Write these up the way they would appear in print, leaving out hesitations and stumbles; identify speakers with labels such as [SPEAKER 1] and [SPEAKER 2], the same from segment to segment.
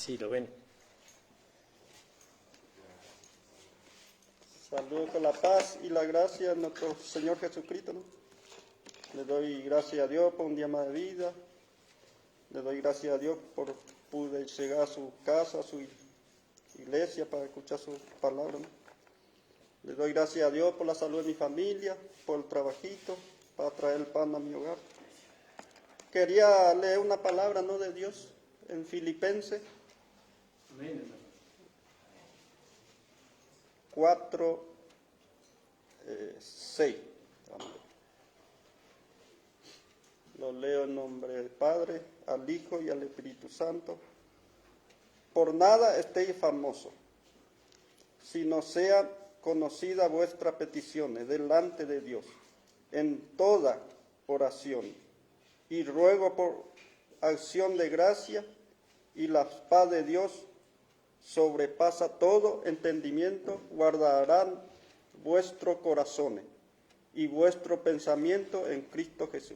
[SPEAKER 1] Así lo ven.
[SPEAKER 2] Saludo con la paz y la gracia de nuestro Señor Jesucristo, ¿no? Le doy gracias a Dios por un día más de vida. Le doy gracias a Dios por poder llegar a su casa, a su iglesia para escuchar su palabra, ¿no? Le doy gracias a Dios por la salud de mi familia, por el trabajito, para traer el pan a mi hogar. Quería leer una palabra, ¿no?, de Dios en Filipenses 4, 6. Lo leo en nombre del Padre, al Hijo y al Espíritu Santo. Por nada estéis famosos, sino sean conocidas vuestras peticiones delante de Dios, en toda oración y ruego por acción de gracia, y la paz de Dios sobrepasa todo entendimiento, guardarán vuestros corazones y vuestro pensamiento en Cristo Jesús.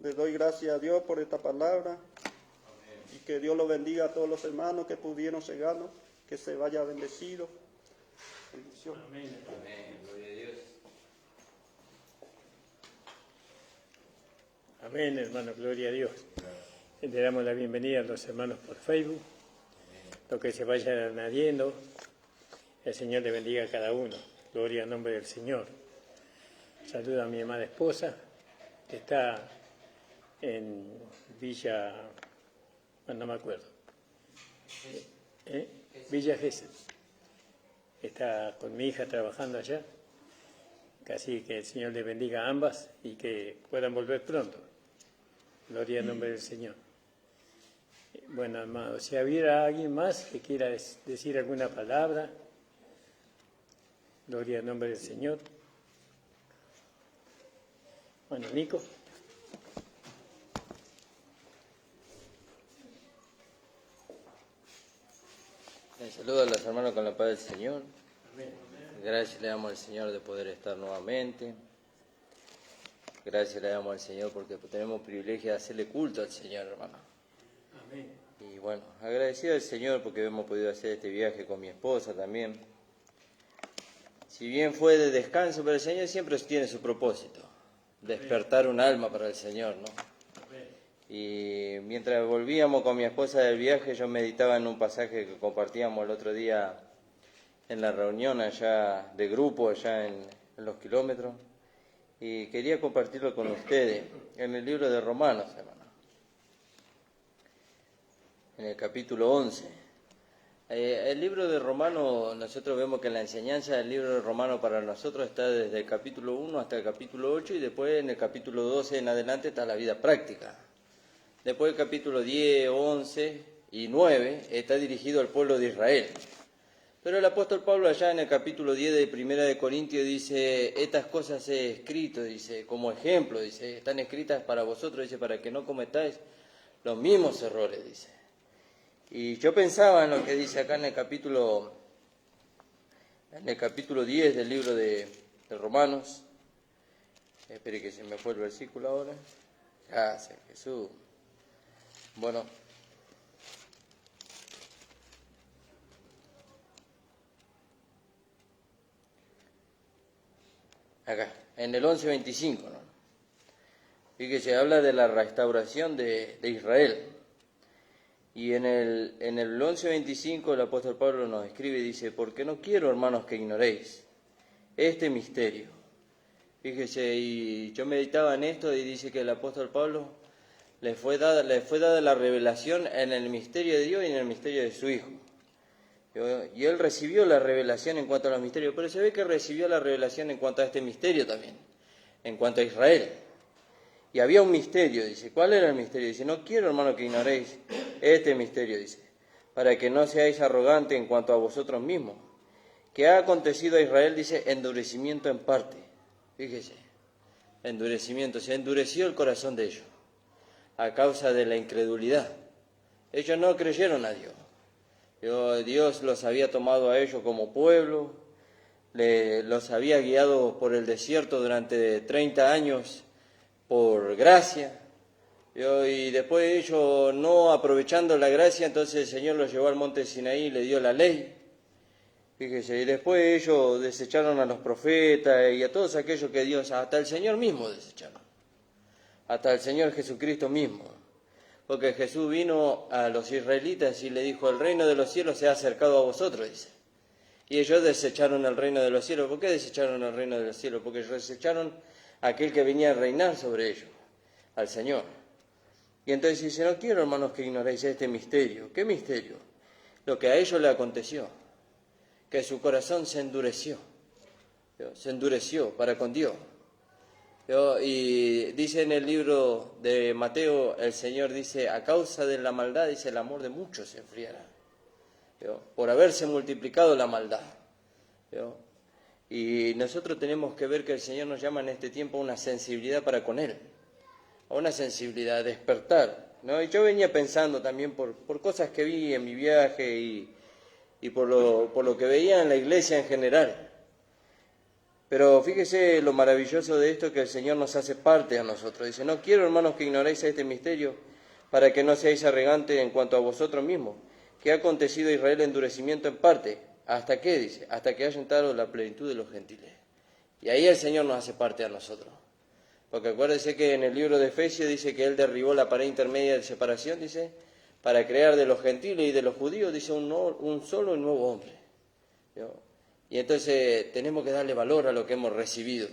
[SPEAKER 2] Les doy gracias a Dios por esta palabra. Amén. Y que Dios lo bendiga a todos los hermanos que pudieron llegarnos, que se vaya bendecido. Bendición.
[SPEAKER 1] Amén.
[SPEAKER 3] Amén. Gloria a Dios.
[SPEAKER 1] Amén, hermano, gloria a Dios. Le damos la bienvenida a los hermanos por Facebook. Los que se vayan añadiendo, el Señor le bendiga a cada uno. Gloria al nombre del Señor. Saludo a mi amada esposa, que está en Villa, no me acuerdo, Villa Gesell. Está con mi hija trabajando allá. Así que el Señor le bendiga a ambas y que puedan volver pronto. Gloria al nombre del Señor. Bueno, hermano, si hubiera alguien más que quiera decir alguna palabra, gloria al nombre del Señor. Bueno, Nico.
[SPEAKER 3] Saludos a los hermanos con la paz del Señor.
[SPEAKER 1] Amén.
[SPEAKER 3] Gracias le damos al Señor de poder estar nuevamente. Gracias le damos al Señor porque tenemos privilegio de hacerle culto al Señor, hermano.
[SPEAKER 1] Amén.
[SPEAKER 3] Y bueno, agradecido al Señor porque hemos podido hacer este viaje con mi esposa también. Si bien fue de descanso, pero el Señor siempre tiene su propósito, despertar un alma para el Señor, ¿no?
[SPEAKER 1] Amén.
[SPEAKER 3] Y mientras volvíamos con mi esposa del viaje, yo meditaba en un pasaje que compartíamos el otro día en la reunión allá de grupo, allá en los kilómetros, y quería compartirlo con ustedes en el libro de Romanos, hermano, en el capítulo 11. El libro de Romanos, nosotros vemos que la enseñanza del libro de Romanos para nosotros está desde el capítulo 1 hasta el capítulo 8, y después en el capítulo 12 en adelante está la vida práctica. Después el capítulo 10, 11 y 9 está dirigido al pueblo de Israel. Pero el apóstol Pablo allá en el capítulo 10 de Primera de Corintios dice, estas cosas he escrito, dice, como ejemplo, dice, están escritas para vosotros, dice, para que no cometáis los mismos errores, dice. Y yo pensaba en lo que dice acá en el capítulo 10 del libro de Romanos. Espere que se me fue el versículo ahora. Gracias, Jesús. Bueno. Acá, en el 11:25, ¿no? Fíjese, habla de la restauración de Israel. Y en el 11:25 el apóstol Pablo nos escribe y dice, porque no quiero, hermanos, que ignoréis este misterio. Fíjese, y yo meditaba en esto y dice que el apóstol Pablo le fue dada la revelación en el misterio de Dios y en el misterio de su Hijo. Y él recibió la revelación en cuanto a los misterios, pero se ve que recibió la revelación en cuanto a este misterio también, en cuanto a Israel. Y había un misterio, dice, ¿cuál era el misterio? Dice, no quiero, hermano, que ignoréis este misterio, dice, para que no seáis arrogantes en cuanto a vosotros mismos, que ha acontecido a Israel, dice, endurecimiento en parte. Fíjese, endurecimiento, se endureció el corazón de ellos a causa de la incredulidad. Ellos no creyeron a Dios. Dios los había tomado a ellos como pueblo, los había guiado por el desierto durante 30 años por gracia, Y después ellos, no aprovechando la gracia, entonces el Señor los llevó al monte Sinaí y le dio la ley. Fíjese, y después ellos desecharon a los profetas y a todos aquellos que Dios, hasta el Señor mismo desecharon. Hasta el Señor Jesucristo mismo. Porque Jesús vino a los israelitas y le dijo, el reino de los cielos se ha acercado a vosotros, dice. Y ellos desecharon el reino de los cielos. ¿Por qué desecharon el reino de los cielos? Porque desecharon a aquel que venía a reinar sobre ellos, al Señor. Y entonces dice, no quiero, hermanos, que ignoréis este misterio. ¿Qué misterio? Lo que a ellos le aconteció, que su corazón se endureció para con Dios. Y dice en el libro de Mateo, el Señor dice, a causa de la maldad, dice, el amor de muchos se enfriará, por haberse multiplicado la maldad. Y nosotros tenemos que ver que el Señor nos llama en este tiempo a una sensibilidad para con Él, a una sensibilidad, a despertar, ¿no? Y yo venía pensando también por cosas que vi en mi viaje y por lo que veía en la iglesia en general. Pero fíjese lo maravilloso de esto, que el Señor nos hace parte a nosotros. Dice, no quiero, hermanos, que ignoréis este misterio, para que no seáis arrogantes en cuanto a vosotros mismos, que ha acontecido a Israel endurecimiento en parte. ¿Hasta qué? Dice, hasta que haya entrado la plenitud de los gentiles. Y ahí el Señor nos hace parte a nosotros. Porque acuérdense que en el libro de Efesios dice que Él derribó la pared intermedia de separación, dice, para crear de los gentiles y de los judíos, dice, un solo y nuevo hombre. Y entonces tenemos que darle valor a lo que hemos recibido.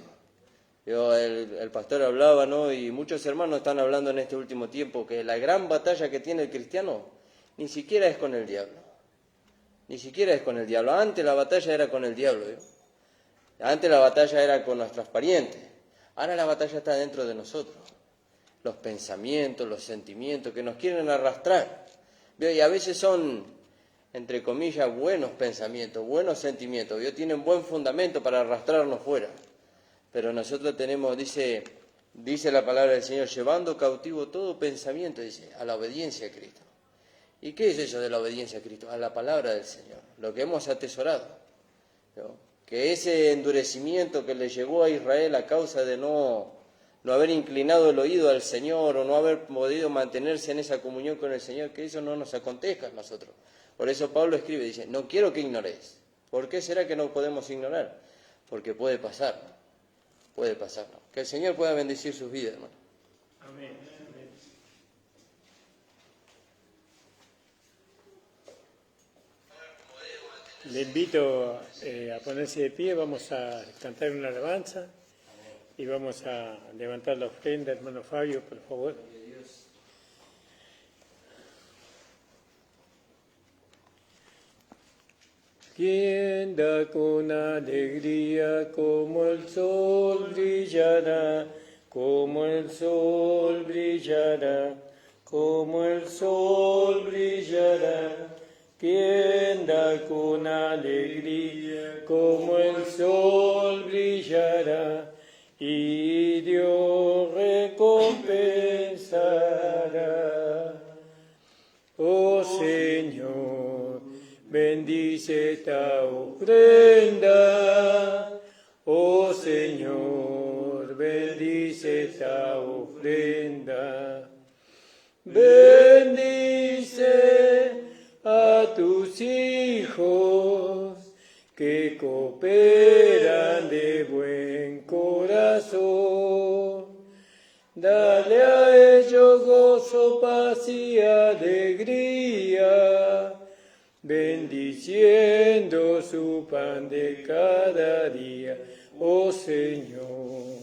[SPEAKER 3] El pastor hablaba, ¿no? Y muchos hermanos están hablando en este último tiempo que la gran batalla que tiene el cristiano ni siquiera es con el diablo. Ni siquiera es con el diablo. Antes la batalla era con el diablo. Antes la batalla era con nuestros parientes. Ahora la batalla está dentro de nosotros. Los pensamientos, los sentimientos que nos quieren arrastrar. Y a veces son, entre comillas, buenos pensamientos, buenos sentimientos. Tienen buen fundamento para arrastrarnos fuera. Pero nosotros tenemos, dice la palabra del Señor, llevando cautivo todo pensamiento, dice, a la obediencia a Cristo. ¿Y qué es eso de la obediencia a Cristo? A la palabra del Señor, lo que hemos atesorado. Que ese endurecimiento que le llegó a Israel a causa de no haber inclinado el oído al Señor o no haber podido mantenerse en esa comunión con el Señor, que eso no nos acontezca a nosotros. Por eso Pablo escribe, dice, no quiero que ignoréis. ¿Por qué será que no podemos ignorar? Porque puede pasar, puede pasar. Que el Señor pueda bendecir sus vidas, hermano.
[SPEAKER 1] Amén. Le invito a ponerse de pie, vamos a cantar una alabanza y vamos a levantar la ofrenda, hermano Fabio, por favor. Quien da con alegría como el sol brillará, como el sol brillará, como el sol brillará. Quien da con alegría como el sol brillará, y Dios recompensará. Oh Señor, bendice esta ofrenda. Oh Señor, bendice esta ofrenda. Bendice a tus hijos que cooperan de buen corazón. Dale a ellos gozo, paz y alegría, bendiciendo su pan de cada día, oh Señor.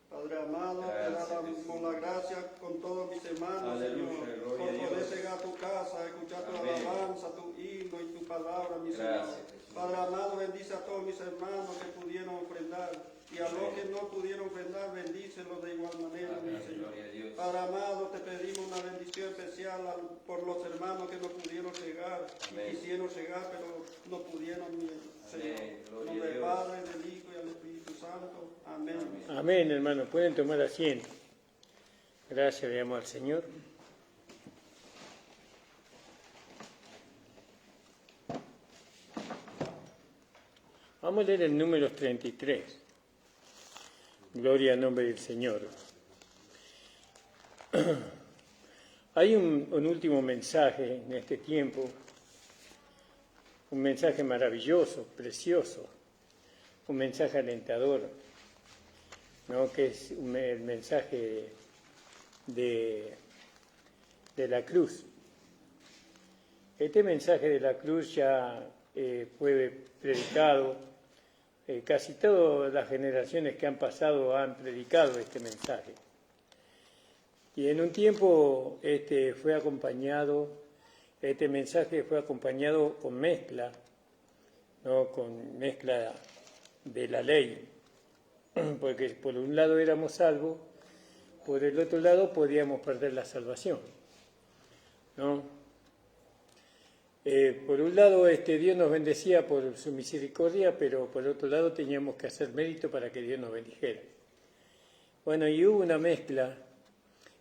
[SPEAKER 2] Padre amado, te damos la gracia con todos mis hermanos, Señor, por poder llegar a tu casa, escuchar tu alabanza, tu himno y tu palabra, mi Señor. Padre amado, bendice a todos mis hermanos que pudieron ofrendar, y a los que no pudieron ofrendar, bendícelos de igual manera, mi Señor. Padre amado, te pedimos una bendición especial por los hermanos que no pudieron llegar, y quisieron llegar, pero no pudieron, mi Señor. En nombre del Padre, del Hijo y del Espíritu Santo. Amén.
[SPEAKER 1] Amén, hermano. Pueden tomar asiento. Gracias, le damos al Señor. Vamos a leer el número 33. Gloria al nombre del Señor. Hay un último mensaje en este tiempo, un mensaje maravilloso, precioso, un mensaje alentador, ¿no? Que es el mensaje de la cruz. Este mensaje de la cruz ya fue predicado, casi todas las generaciones que han pasado han predicado este mensaje. Y en un tiempo este mensaje fue acompañado con mezcla, ¿no? Con mezcla de la ley, porque por un lado éramos salvos, por el otro lado podíamos perder la salvación, ¿no? Por un lado Dios nos bendecía por su misericordia, pero por otro lado teníamos que hacer mérito para que Dios nos bendijera. Bueno, y hubo una mezcla,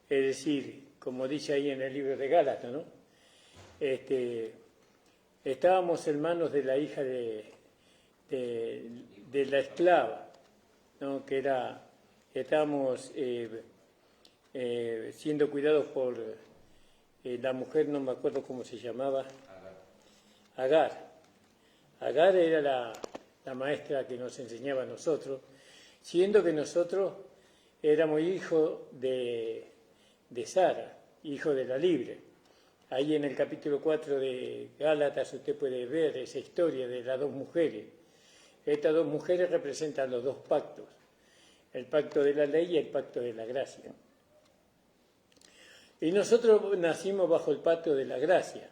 [SPEAKER 1] es decir, como dice ahí en el libro de Gálatas, ¿no? Estábamos en manos de la hija de la esclava, ¿no? Estábamos siendo cuidados por la mujer, no me acuerdo cómo se llamaba, Agar. Agar era la maestra que nos enseñaba a nosotros, siendo que nosotros éramos hijos de Sara, hijos de la libre. Ahí en el capítulo 4 de Gálatas usted puede ver esa historia de las dos mujeres. Estas dos mujeres representan los dos pactos, el pacto de la ley y el pacto de la gracia. Y nosotros nacimos bajo el pacto de la gracia.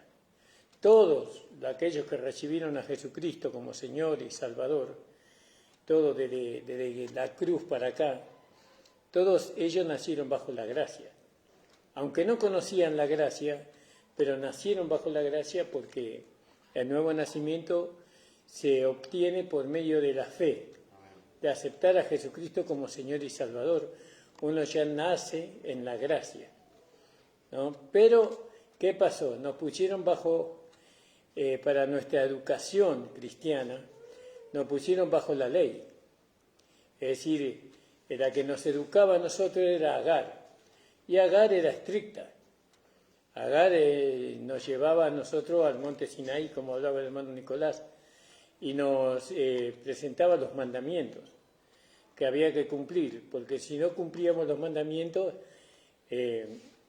[SPEAKER 1] Todos aquellos que recibieron a Jesucristo como Señor y Salvador, todos desde la cruz para acá, todos ellos nacieron bajo la gracia. Aunque no conocían la gracia, pero nacieron bajo la gracia porque el nuevo nacimiento se obtiene por medio de la fe, de aceptar a Jesucristo como Señor y Salvador. Uno ya nace en la gracia, ¿no? Pero, ¿qué pasó? Nos pusieron para nuestra educación cristiana, nos pusieron bajo la ley. Es decir, la que nos educaba a nosotros era Agar, y Agar era estricta. Agar nos llevaba a nosotros al monte Sinaí, como hablaba el hermano Nicolás, y nos presentaba los mandamientos que había que cumplir, porque si no cumplíamos los mandamientos,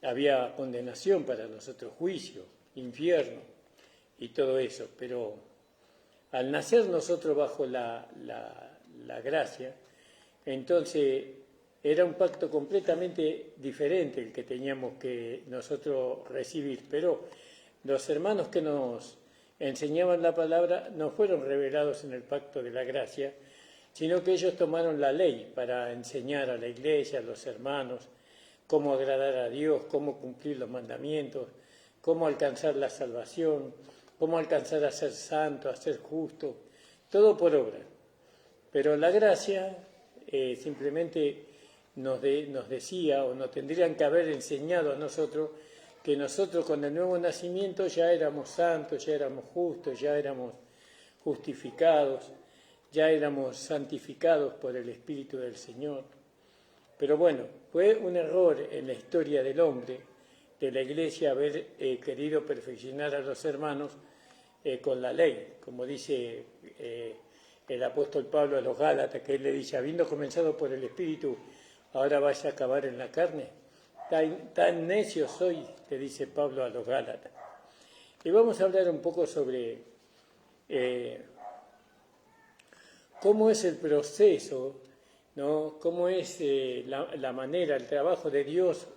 [SPEAKER 1] había condenación para nosotros, juicio, infierno y todo eso. Pero al nacer nosotros bajo la gracia, entonces era un pacto completamente diferente el que teníamos que nosotros recibir. Pero los hermanos que nos enseñaban la palabra no fueron revelados en el pacto de la gracia, sino que ellos tomaron la ley para enseñar a la iglesia, a los hermanos, cómo agradar a Dios, cómo cumplir los mandamientos, cómo alcanzar la salvación, cómo alcanzar a ser santo, a ser justo, todo por obra. Pero la gracia simplemente nos decía, o nos tendrían que haber enseñado a nosotros, que nosotros con el nuevo nacimiento ya éramos santos, ya éramos justos, ya éramos justificados, ya éramos santificados por el Espíritu del Señor. Pero bueno, fue un error en la historia del hombre, de la Iglesia, haber querido perfeccionar a los hermanos con la ley, como dice el apóstol Pablo a los Gálatas, que él le dice, habiendo comenzado por el Espíritu, ahora vais a acabar en la carne. Tan necio soy, le dice Pablo a los Gálatas. Y vamos a hablar un poco sobre cómo es el proceso, ¿no? Cómo es la manera, el trabajo de Dios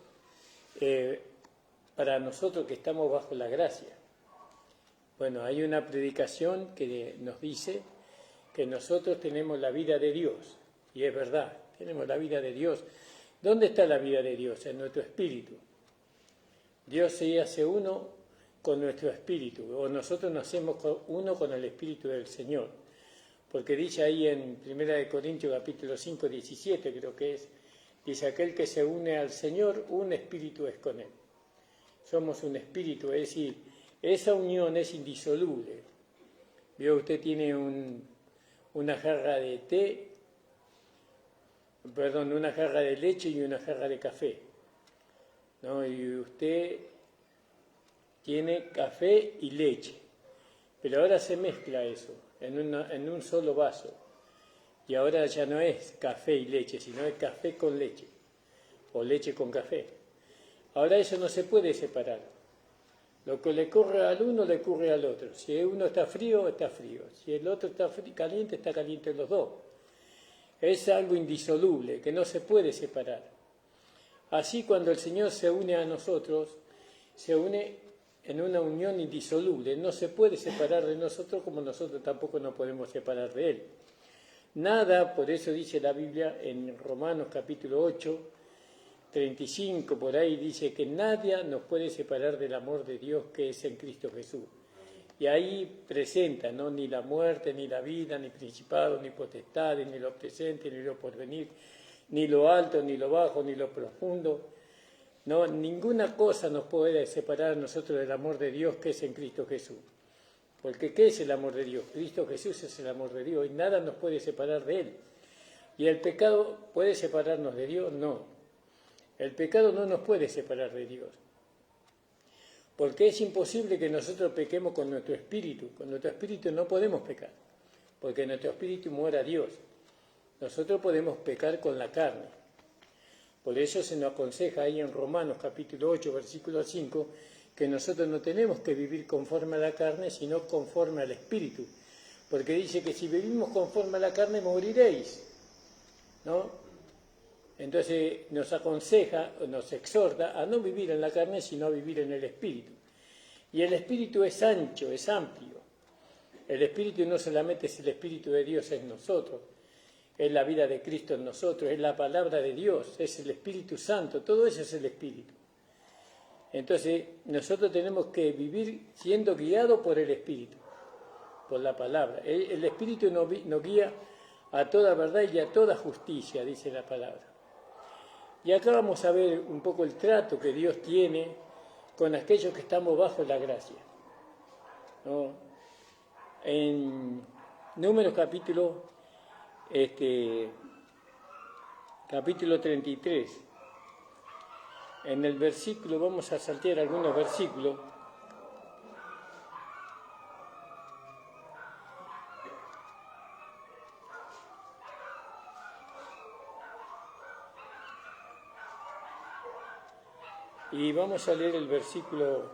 [SPEAKER 1] para nosotros que estamos bajo la gracia. Bueno, hay una predicación que nos dice que nosotros tenemos la vida de Dios, y es verdad, tenemos la vida de Dios. ¿Dónde está la vida de Dios? En nuestro espíritu. Dios se hace uno con nuestro espíritu, o nosotros nos hacemos uno con el Espíritu del Señor. Porque dice ahí en 1 Corintios capítulo 5, 17, creo que es, dice, aquel que se une al Señor, un espíritu es con Él. Somos un espíritu, es decir, esa unión es indisoluble. Vio, usted tiene una jarra de té, una jarra de leche y una jarra de café, ¿no? Y usted tiene café y leche, pero ahora se mezcla eso en un solo vaso, y ahora ya no es café y leche, sino es café con leche, o leche con café. Ahora eso no se puede separar. Lo que le ocurre al uno, le ocurre al otro. Si uno está frío, está frío. Si el otro está caliente, está caliente los dos. Es algo indisoluble, que no se puede separar. Así cuando el Señor se une a nosotros, se une en una unión indisoluble. No se puede separar de nosotros como nosotros tampoco nos podemos separar de Él. Nada, por eso dice la Biblia en Romanos capítulo 8, 35, por ahí dice que nadie nos puede separar del amor de Dios que es en Cristo Jesús. Y ahí presenta, ¿no? Ni la muerte, ni la vida, ni principado, ni potestades, ni lo presente, ni lo porvenir, ni lo alto, ni lo bajo, ni lo profundo. No, ninguna cosa nos puede separar a nosotros del amor de Dios que es en Cristo Jesús. Porque ¿qué es el amor de Dios? Cristo Jesús es el amor de Dios y nada nos puede separar de Él. ¿Y el pecado puede separarnos de Dios? No. El pecado no nos puede separar de Dios. Porque es imposible que nosotros pequemos con nuestro espíritu. Con nuestro espíritu no podemos pecar, porque nuestro espíritu muere a Dios. Nosotros podemos pecar con la carne. Por eso se nos aconseja ahí en Romanos capítulo 8, versículo 5, que nosotros no tenemos que vivir conforme a la carne, sino conforme al espíritu. Porque dice que si vivimos conforme a la carne, moriréis, ¿no? Entonces nos aconseja, nos exhorta a no vivir en la carne, sino a vivir en el espíritu. Y el espíritu es ancho, es amplio. El espíritu no solamente es el espíritu de Dios en nosotros, es la vida de Cristo en nosotros, es la palabra de Dios, es el Espíritu Santo, todo eso es el espíritu. Entonces nosotros tenemos que vivir siendo guiados por el espíritu, por la palabra. El espíritu nos guía a toda verdad y a toda justicia, dice la palabra. Y acá vamos a ver un poco el trato que Dios tiene con aquellos que estamos bajo la gracia, ¿no? En Números capítulo 33, en el versículo, vamos a saltear algunos versículos. Y vamos a leer el versículo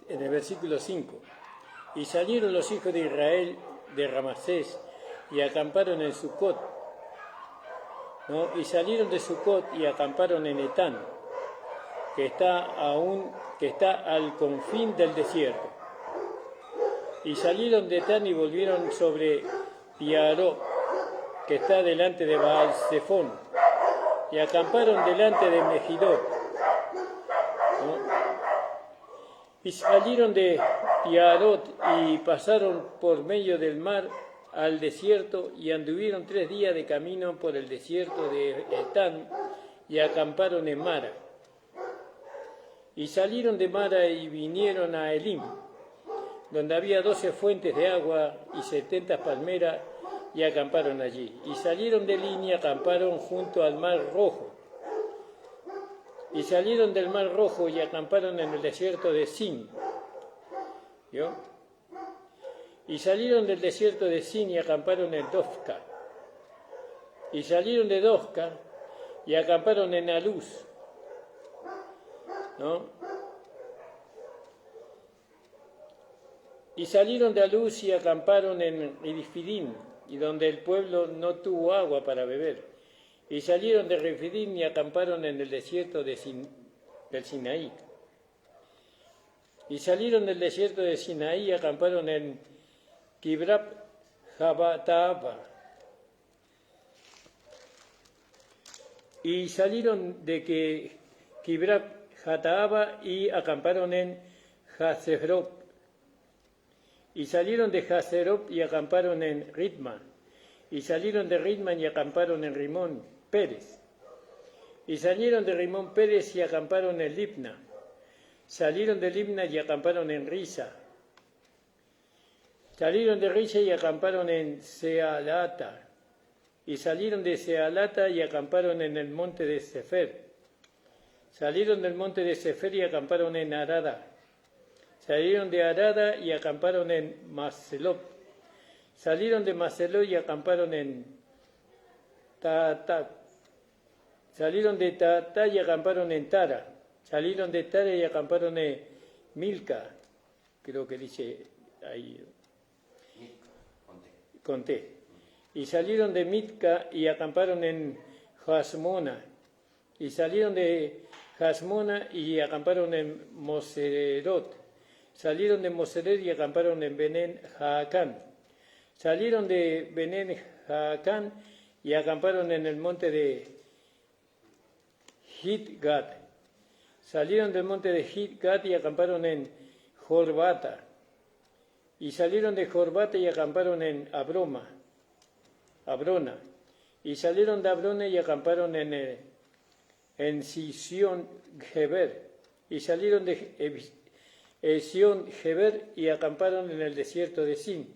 [SPEAKER 1] en el versículo 5. Y salieron los hijos de Israel de Ramasés y acamparon en Sucot, ¿no? Y salieron de Sucot y acamparon en Etán, que está al confín del desierto. Y salieron de Etán y volvieron sobre Piaró, que está delante de Baal-Zephón, y acamparon delante de Megidot, ¿no? Y salieron de Piarot y pasaron por medio del mar al desierto y anduvieron 3 días de camino por el desierto de Etán y acamparon en Mara. Y salieron de Mara y vinieron a Elim, donde había 12 fuentes de agua y 70 palmeras, y acamparon allí. Y salieron de Elim y acamparon junto al mar Rojo. Y salieron del mar Rojo y acamparon en el desierto de Sin. ¿Vio? Y salieron del desierto de Sin y acamparon en Dofca. Y salieron de Dofca y acamparon en Aluz, ¿no? Y salieron de Aluz y acamparon en Refidim, y donde el pueblo no tuvo agua para beber. Y salieron de Refidim y acamparon en el desierto del Sinaí. Y salieron del desierto de Sinaí y acamparon en Kibrat Jabataaba. Y salieron de Kibrat Jataaba y acamparon en Hazerob. Y salieron de Hazerob y acamparon en Ritma. Y salieron de Ritma y acamparon en Rimón Pérez. Y salieron de Rimón Pérez y acamparon en Libna. Salieron de Libna y acamparon en Risa. Salieron de Risa y acamparon en Sealata. Y salieron de Sealata y acamparon en el monte de Sefer. Salieron del monte de Sefer y acamparon en Arada. Salieron de Arada y acamparon en Maselot. Salieron de Maselot y acamparon en Taatac. Salieron de Taatac y acamparon en Tara. Salieron de Tara y acamparon en Milca. Creo que dice ahí. Conté. Y salieron de Mitca y acamparon en Hasmona. Y salieron de Hasmona y acamparon en Moserot. Salieron de Moserot y acamparon en Benen Jaacán. Salieron de Benen Jaacán y acamparon en el monte de Hitgat. Salieron del monte de Hitgat y acamparon en Jorbata. Y salieron de Jorbata y acamparon en Abrona. Y salieron de Abrona y acamparon en Sición Geber. Y salieron de Sión Geber y acamparon en el desierto de Sin,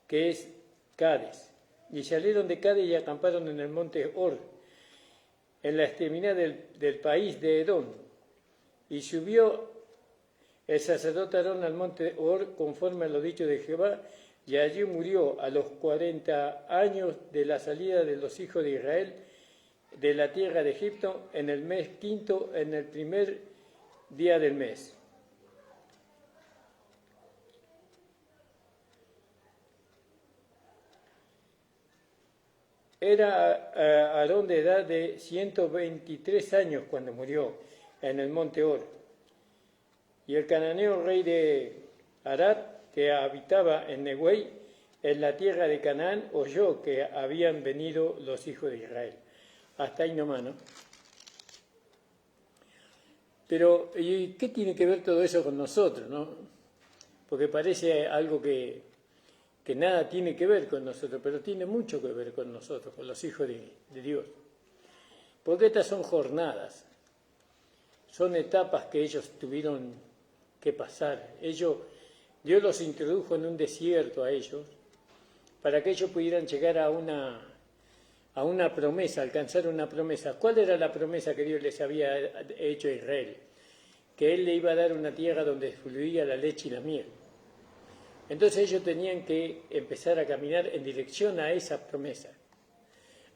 [SPEAKER 1] que es Cades. Y salieron de Cades y acamparon en el monte Or, en la extremidad del país de Edom. Y subió el sacerdote Aarón al monte Or conforme a lo dicho de Jehová, y allí murió a los 40 años de la salida de los hijos de Israel de la tierra de Egipto, en el mes quinto, en el primer día del mes. Era Aarón de edad de 123 años cuando murió en el monte Or. Y el cananeo rey de Arad, que habitaba en Nehuey, en la tierra de Canaán, oyó que habían venido los hijos de Israel. Hasta ahí nomás, ¿no? Pero, ¿y qué tiene que ver todo eso con nosotros, no? Porque parece algo que nada tiene que ver con nosotros, pero tiene mucho que ver con nosotros, con los hijos de Dios. Porque estas son jornadas, son etapas que ellos tuvieron que pasar. Dios los introdujo en un desierto a ellos, para que ellos pudieran llegar a una promesa, alcanzar una promesa. ¿Cuál era la promesa que Dios les había hecho a Israel? Que Él le iba a dar una tierra donde fluía la leche y la miel. Entonces ellos tenían que empezar a caminar en dirección a esa promesa.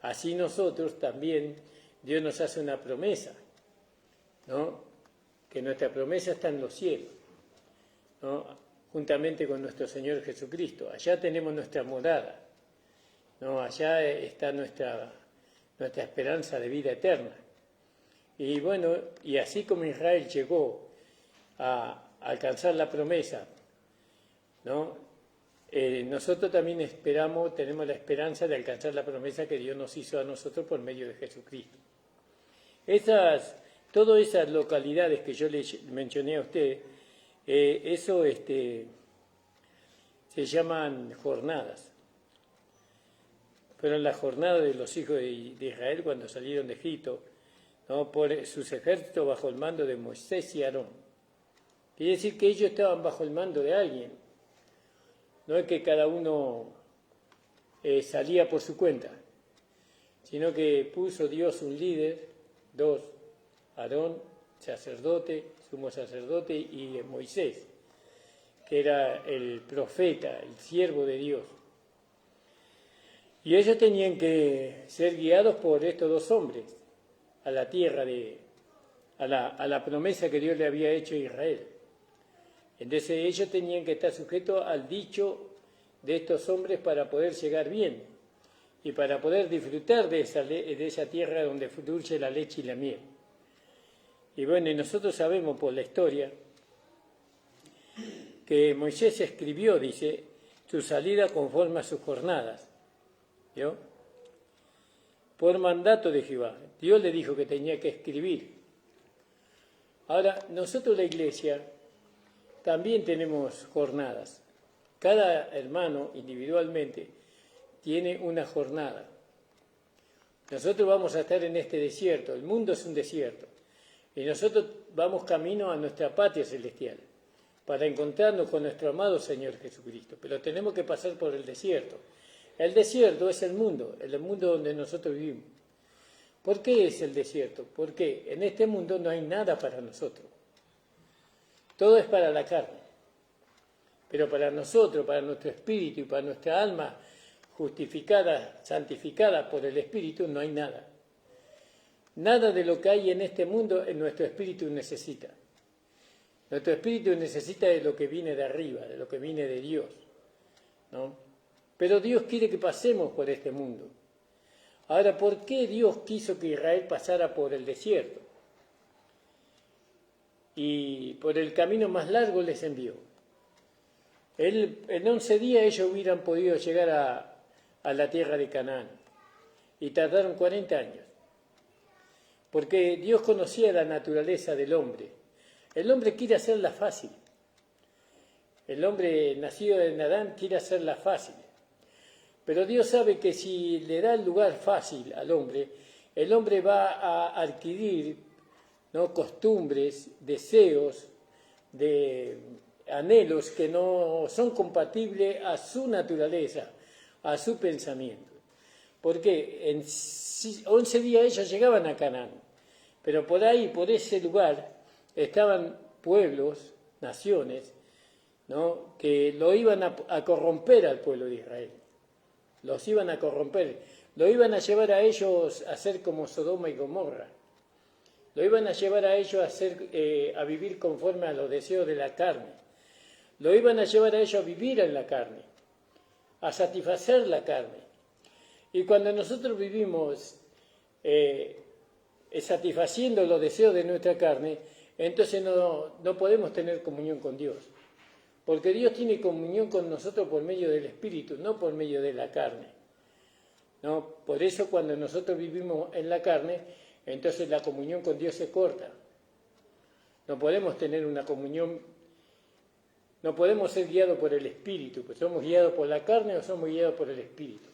[SPEAKER 1] Así nosotros también, Dios nos hace una promesa, ¿no? Que nuestra promesa está en los cielos, ¿no? Juntamente con nuestro Señor Jesucristo. Allá tenemos nuestra morada, ¿no? Allá está nuestra esperanza de vida eterna. Y bueno, y así como Israel llegó a alcanzar la promesa, ¿no? Nosotros también tenemos la esperanza de alcanzar la promesa que Dios nos hizo a nosotros por medio de Jesucristo. Todas esas localidades que yo le mencioné a usted, se llaman jornadas. Fueron las jornadas de los hijos de Israel cuando salieron de Egipto, ¿no? Por sus ejércitos bajo el mando de Moisés y Aarón. Quiere decir que ellos estaban bajo el mando de alguien. No es que cada uno salía por su cuenta, sino que puso Dios un líder, dos, Aarón, sacerdote, sumo sacerdote, y Moisés, que era el profeta, el siervo de Dios. Y ellos tenían que ser guiados por estos dos hombres a la tierra, a la promesa que Dios le había hecho a Israel. Entonces ellos tenían que estar sujetos al dicho de estos hombres para poder llegar bien y para poder disfrutar de esa tierra donde fluye la leche y la miel. Y bueno, y nosotros sabemos por la historia que Moisés escribió, dice, su salida conforme a sus jornadas, ¿vio? Por mandato de Jehová. Dios le dijo que tenía que escribir. Ahora, nosotros la iglesia también tenemos jornadas. Cada hermano individualmente tiene una jornada. Nosotros vamos a estar en este desierto, el mundo es un desierto, y nosotros vamos camino a nuestra patria celestial. para encontrarnos con nuestro amado Señor Jesucristo, pero tenemos que pasar por el desierto. El desierto es el mundo donde nosotros vivimos. ¿Por qué es el desierto? Porque en este mundo no hay nada para nosotros. Todo es para la carne. Pero para nosotros, para nuestro espíritu y para nuestra alma justificada, santificada por el Espíritu, no hay nada. Nada de lo que hay en este mundo en nuestro espíritu necesita. Nuestro espíritu necesita de lo que viene de arriba, de lo que viene de Dios, ¿no? Pero Dios quiere que pasemos por este mundo. Ahora, ¿por qué Dios quiso que Israel pasara por el desierto? Y por el camino más largo les envió. En 11 días ellos hubieran podido llegar a la tierra de Canaán. Y tardaron 40 años. Porque Dios conocía la naturaleza del hombre. El hombre quiere hacerla fácil. El hombre nacido en Adán quiere hacerla fácil. Pero Dios sabe que si le da el lugar fácil al hombre, el hombre va a adquirir, ¿no?, costumbres, deseos, anhelos que no son compatibles a su naturaleza, a su pensamiento. Porque en 11 días ellos llegaban a Canaán, pero por ahí, por ese lugar, estaban pueblos, naciones, ¿no?, que lo iban a corromper al pueblo de Israel. Los iban a corromper, lo iban a llevar a ellos a ser como Sodoma y Gomorra. Lo iban a llevar a ellos a vivir conforme a los deseos de la carne. Lo iban a llevar a ellos a vivir en la carne, a satisfacer la carne. Y cuando nosotros vivimos satisfaciendo los deseos de nuestra carne, entonces no podemos tener comunión con Dios. Porque Dios tiene comunión con nosotros por medio del Espíritu, no por medio de la carne, ¿no? Por eso cuando nosotros vivimos en la carne, entonces la comunión con Dios se corta. No podemos tener una comunión, no podemos ser guiados por el Espíritu, pues somos guiados por la carne o somos guiados por el Espíritu.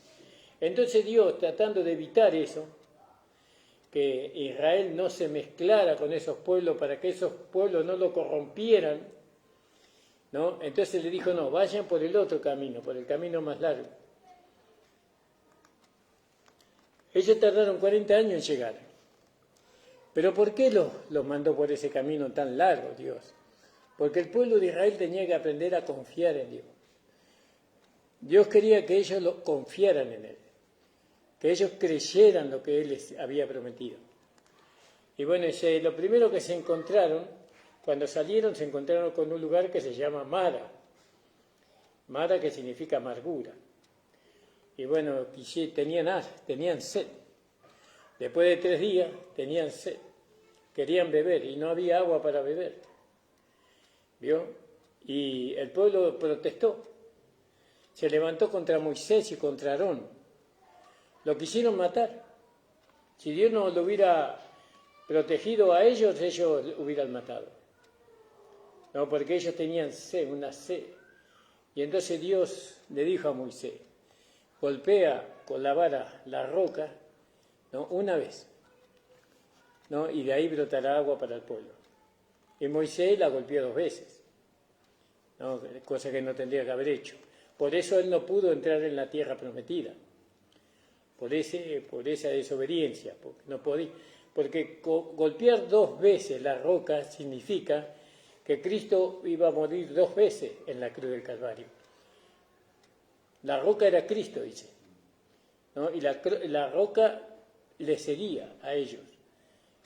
[SPEAKER 1] Entonces Dios, tratando de evitar eso, que Israel no se mezclara con esos pueblos para que esos pueblos no lo corrompieran, ¿no? Entonces le dijo, no, vayan por el otro camino, por el camino más largo. Ellos tardaron 40 años en llegar. ¿Pero por qué los mandó por ese camino tan largo, Dios? Porque el pueblo de Israel tenía que aprender a confiar en Dios. Dios quería que ellos confiaran en Él, que ellos creyeran lo que Él les había prometido. Y bueno, lo primero que se encontraron, cuando salieron, se encontraron con un lugar que se llama Mara. Mara, que significa amargura. Y bueno, tenían sed. Después de 3 días tenían sed. Querían beber y no había agua para beber. ¿Vio? Y el pueblo protestó. Se levantó contra Moisés y contra Aarón. Lo quisieron matar. Si Dios no lo hubiera protegido a ellos hubieran matado. No, porque ellos tenían sed, una sed. Y entonces Dios le dijo a Moisés, golpea con la vara la roca, ¿no?, una vez, ¿no?, y de ahí brotará agua para el pueblo. Y Moisés la golpeó 2 veces, ¿no?, cosa que no tendría que haber hecho. Por eso él no pudo entrar en la tierra prometida, por esa desobediencia, porque no podía. Porque golpear 2 veces la roca significa que Cristo iba a morir 2 veces en la cruz del Calvario. La roca era Cristo, dice, ¿no? Y la roca le seguía a ellos.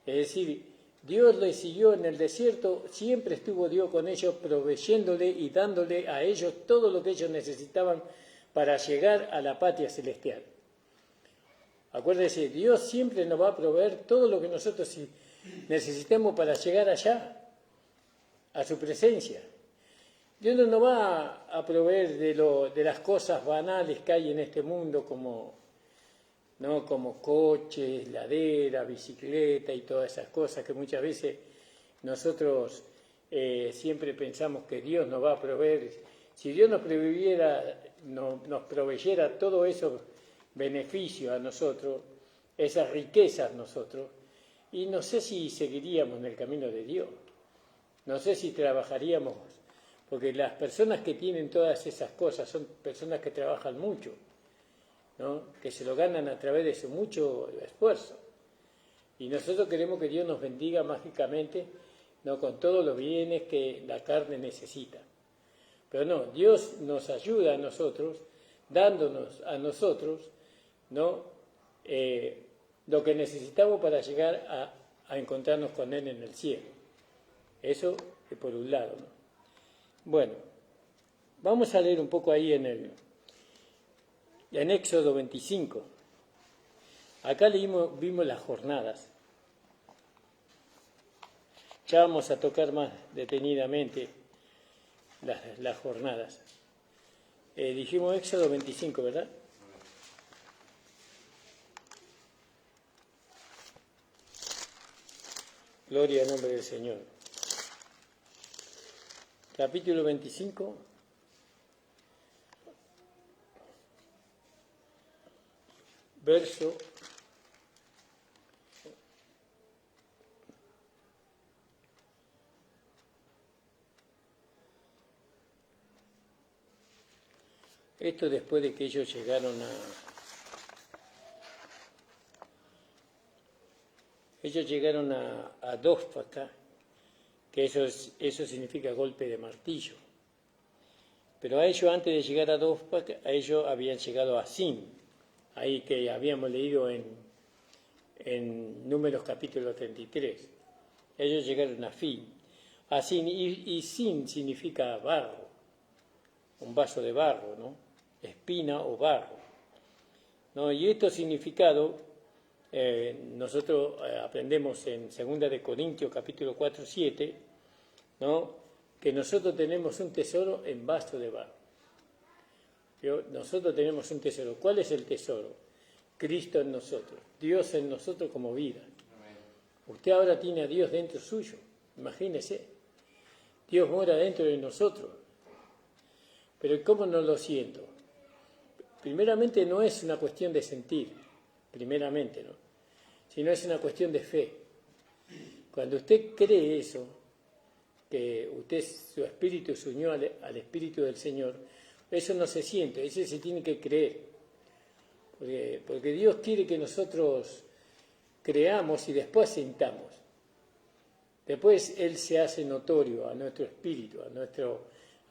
[SPEAKER 1] Es decir, Dios les siguió en el desierto, siempre estuvo Dios con ellos, proveyéndole y dándole a ellos todo lo que ellos necesitaban para llegar a la patria celestial. Acuérdense, Dios siempre nos va a proveer todo lo que nosotros necesitemos para llegar allá, a su presencia. Dios no nos va a proveer de las cosas banales que hay en este mundo, como coches, ladera, bicicleta y todas esas cosas que muchas veces nosotros siempre pensamos que Dios nos va a proveer. Si Dios nos proveyera todos esos beneficios a nosotros, esas riquezas a nosotros, y no sé si seguiríamos en el camino de Dios. No sé si trabajaríamos porque las personas que tienen todas esas cosas son personas que trabajan mucho, ¿no? Que se lo ganan a través de su mucho esfuerzo. Y nosotros queremos que Dios nos bendiga mágicamente, ¿no? Con todos los bienes que la carne necesita. Pero no, Dios nos ayuda a nosotros, dándonos a nosotros, ¿no? Lo que necesitamos para llegar a encontrarnos con Él en el cielo. Eso por un lado, ¿no? Bueno, vamos a leer un poco ahí en Éxodo 25. Acá vimos las jornadas. Ya vamos a tocar más detenidamente las jornadas. Dijimos Éxodo 25, ¿verdad? Gloria al nombre del Señor. Capítulo 25. Verso 1. Esto después de que ellos llegaron a Dófata, que eso significa golpe de martillo. Pero a ellos, antes de llegar a Dófata, a ellos habían llegado a Sin, ahí que habíamos leído en Números capítulo 33. Ellos llegaron a Sin, y Sin significa barro, un vaso de barro, ¿no? Espina o barro, ¿no? Y estos significados nosotros aprendemos en 2 de Corintios capítulo 4, 7, ¿no? Que nosotros tenemos un tesoro en vaso de barro. Nosotros tenemos un tesoro. ¿Cuál es el tesoro? Cristo en nosotros, Dios en nosotros como vida. Usted ahora tiene a Dios dentro suyo, imagínese. Dios mora dentro de nosotros. Pero ¿cómo no lo siento? Primeramente no es una cuestión de sentir, primeramente, ¿no? Sino es una cuestión de fe. Cuando usted cree eso, que su espíritu se unió al espíritu del Señor, eso no se siente, eso se tiene que creer. Porque Dios quiere que nosotros creamos y después sintamos. Después Él se hace notorio a nuestro espíritu, a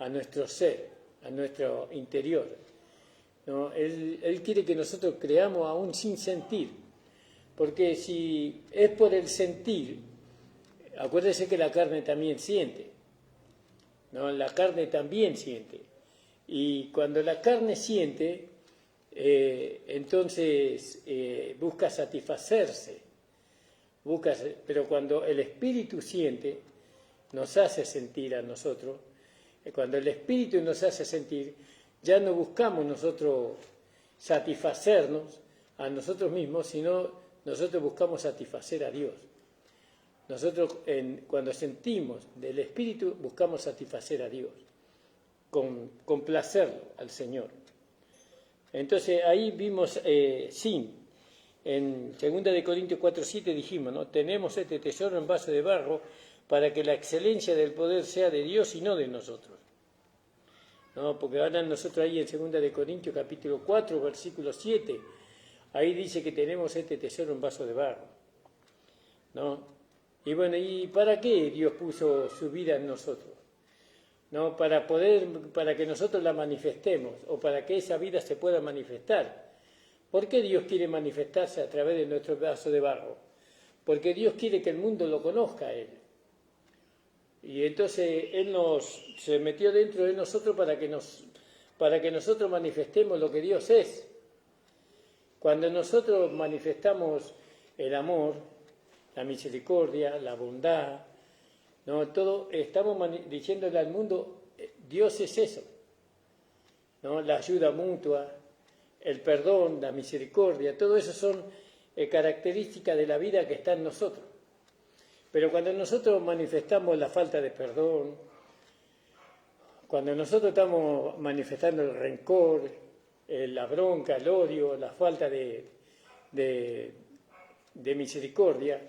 [SPEAKER 1] nuestro ser, a nuestro interior, ¿no? Él quiere que nosotros creamos aún sin sentir, porque si es por el sentir, acuérdese que la carne también siente, ¿no? La carne también siente, y cuando la carne siente, entonces busca satisfacerse, pero cuando el espíritu siente, nos hace sentir a nosotros. Cuando el espíritu nos hace sentir, ya no buscamos nosotros satisfacernos a nosotros mismos, sino nosotros buscamos satisfacer a Dios. Nosotros cuando sentimos del espíritu buscamos satisfacer a Dios, complacerlo al Señor. Entonces ahí vimos Sin. En 2 de Corintios 4:7 dijimos, ¿no? Tenemos este tesoro en vaso de barro para que la excelencia del poder sea de Dios y no de nosotros. ¿No? Porque ahora nosotros ahí en 2 de Corintios capítulo 4, versículo 7, ahí dice que tenemos este tesoro en vaso de barro, ¿no? Y bueno, ¿y para qué Dios puso su vida en nosotros? ¿No? Para que nosotros la manifestemos, o para que esa vida se pueda manifestar. ¿Por qué Dios quiere manifestarse a través de nuestro vaso de barro? Porque Dios quiere que el mundo lo conozca a Él. Y entonces Él se metió dentro de nosotros para que nosotros manifestemos lo que Dios es. Cuando nosotros manifestamos el amor, la misericordia, la bondad, ¿no? Todo estamos diciéndole al mundo, Dios es eso, ¿no? La ayuda mutua, el perdón, la misericordia, todo eso son características de la vida que está en nosotros. Pero cuando nosotros manifestamos la falta de perdón, cuando nosotros estamos manifestando el rencor, la bronca, el odio, la falta de misericordia,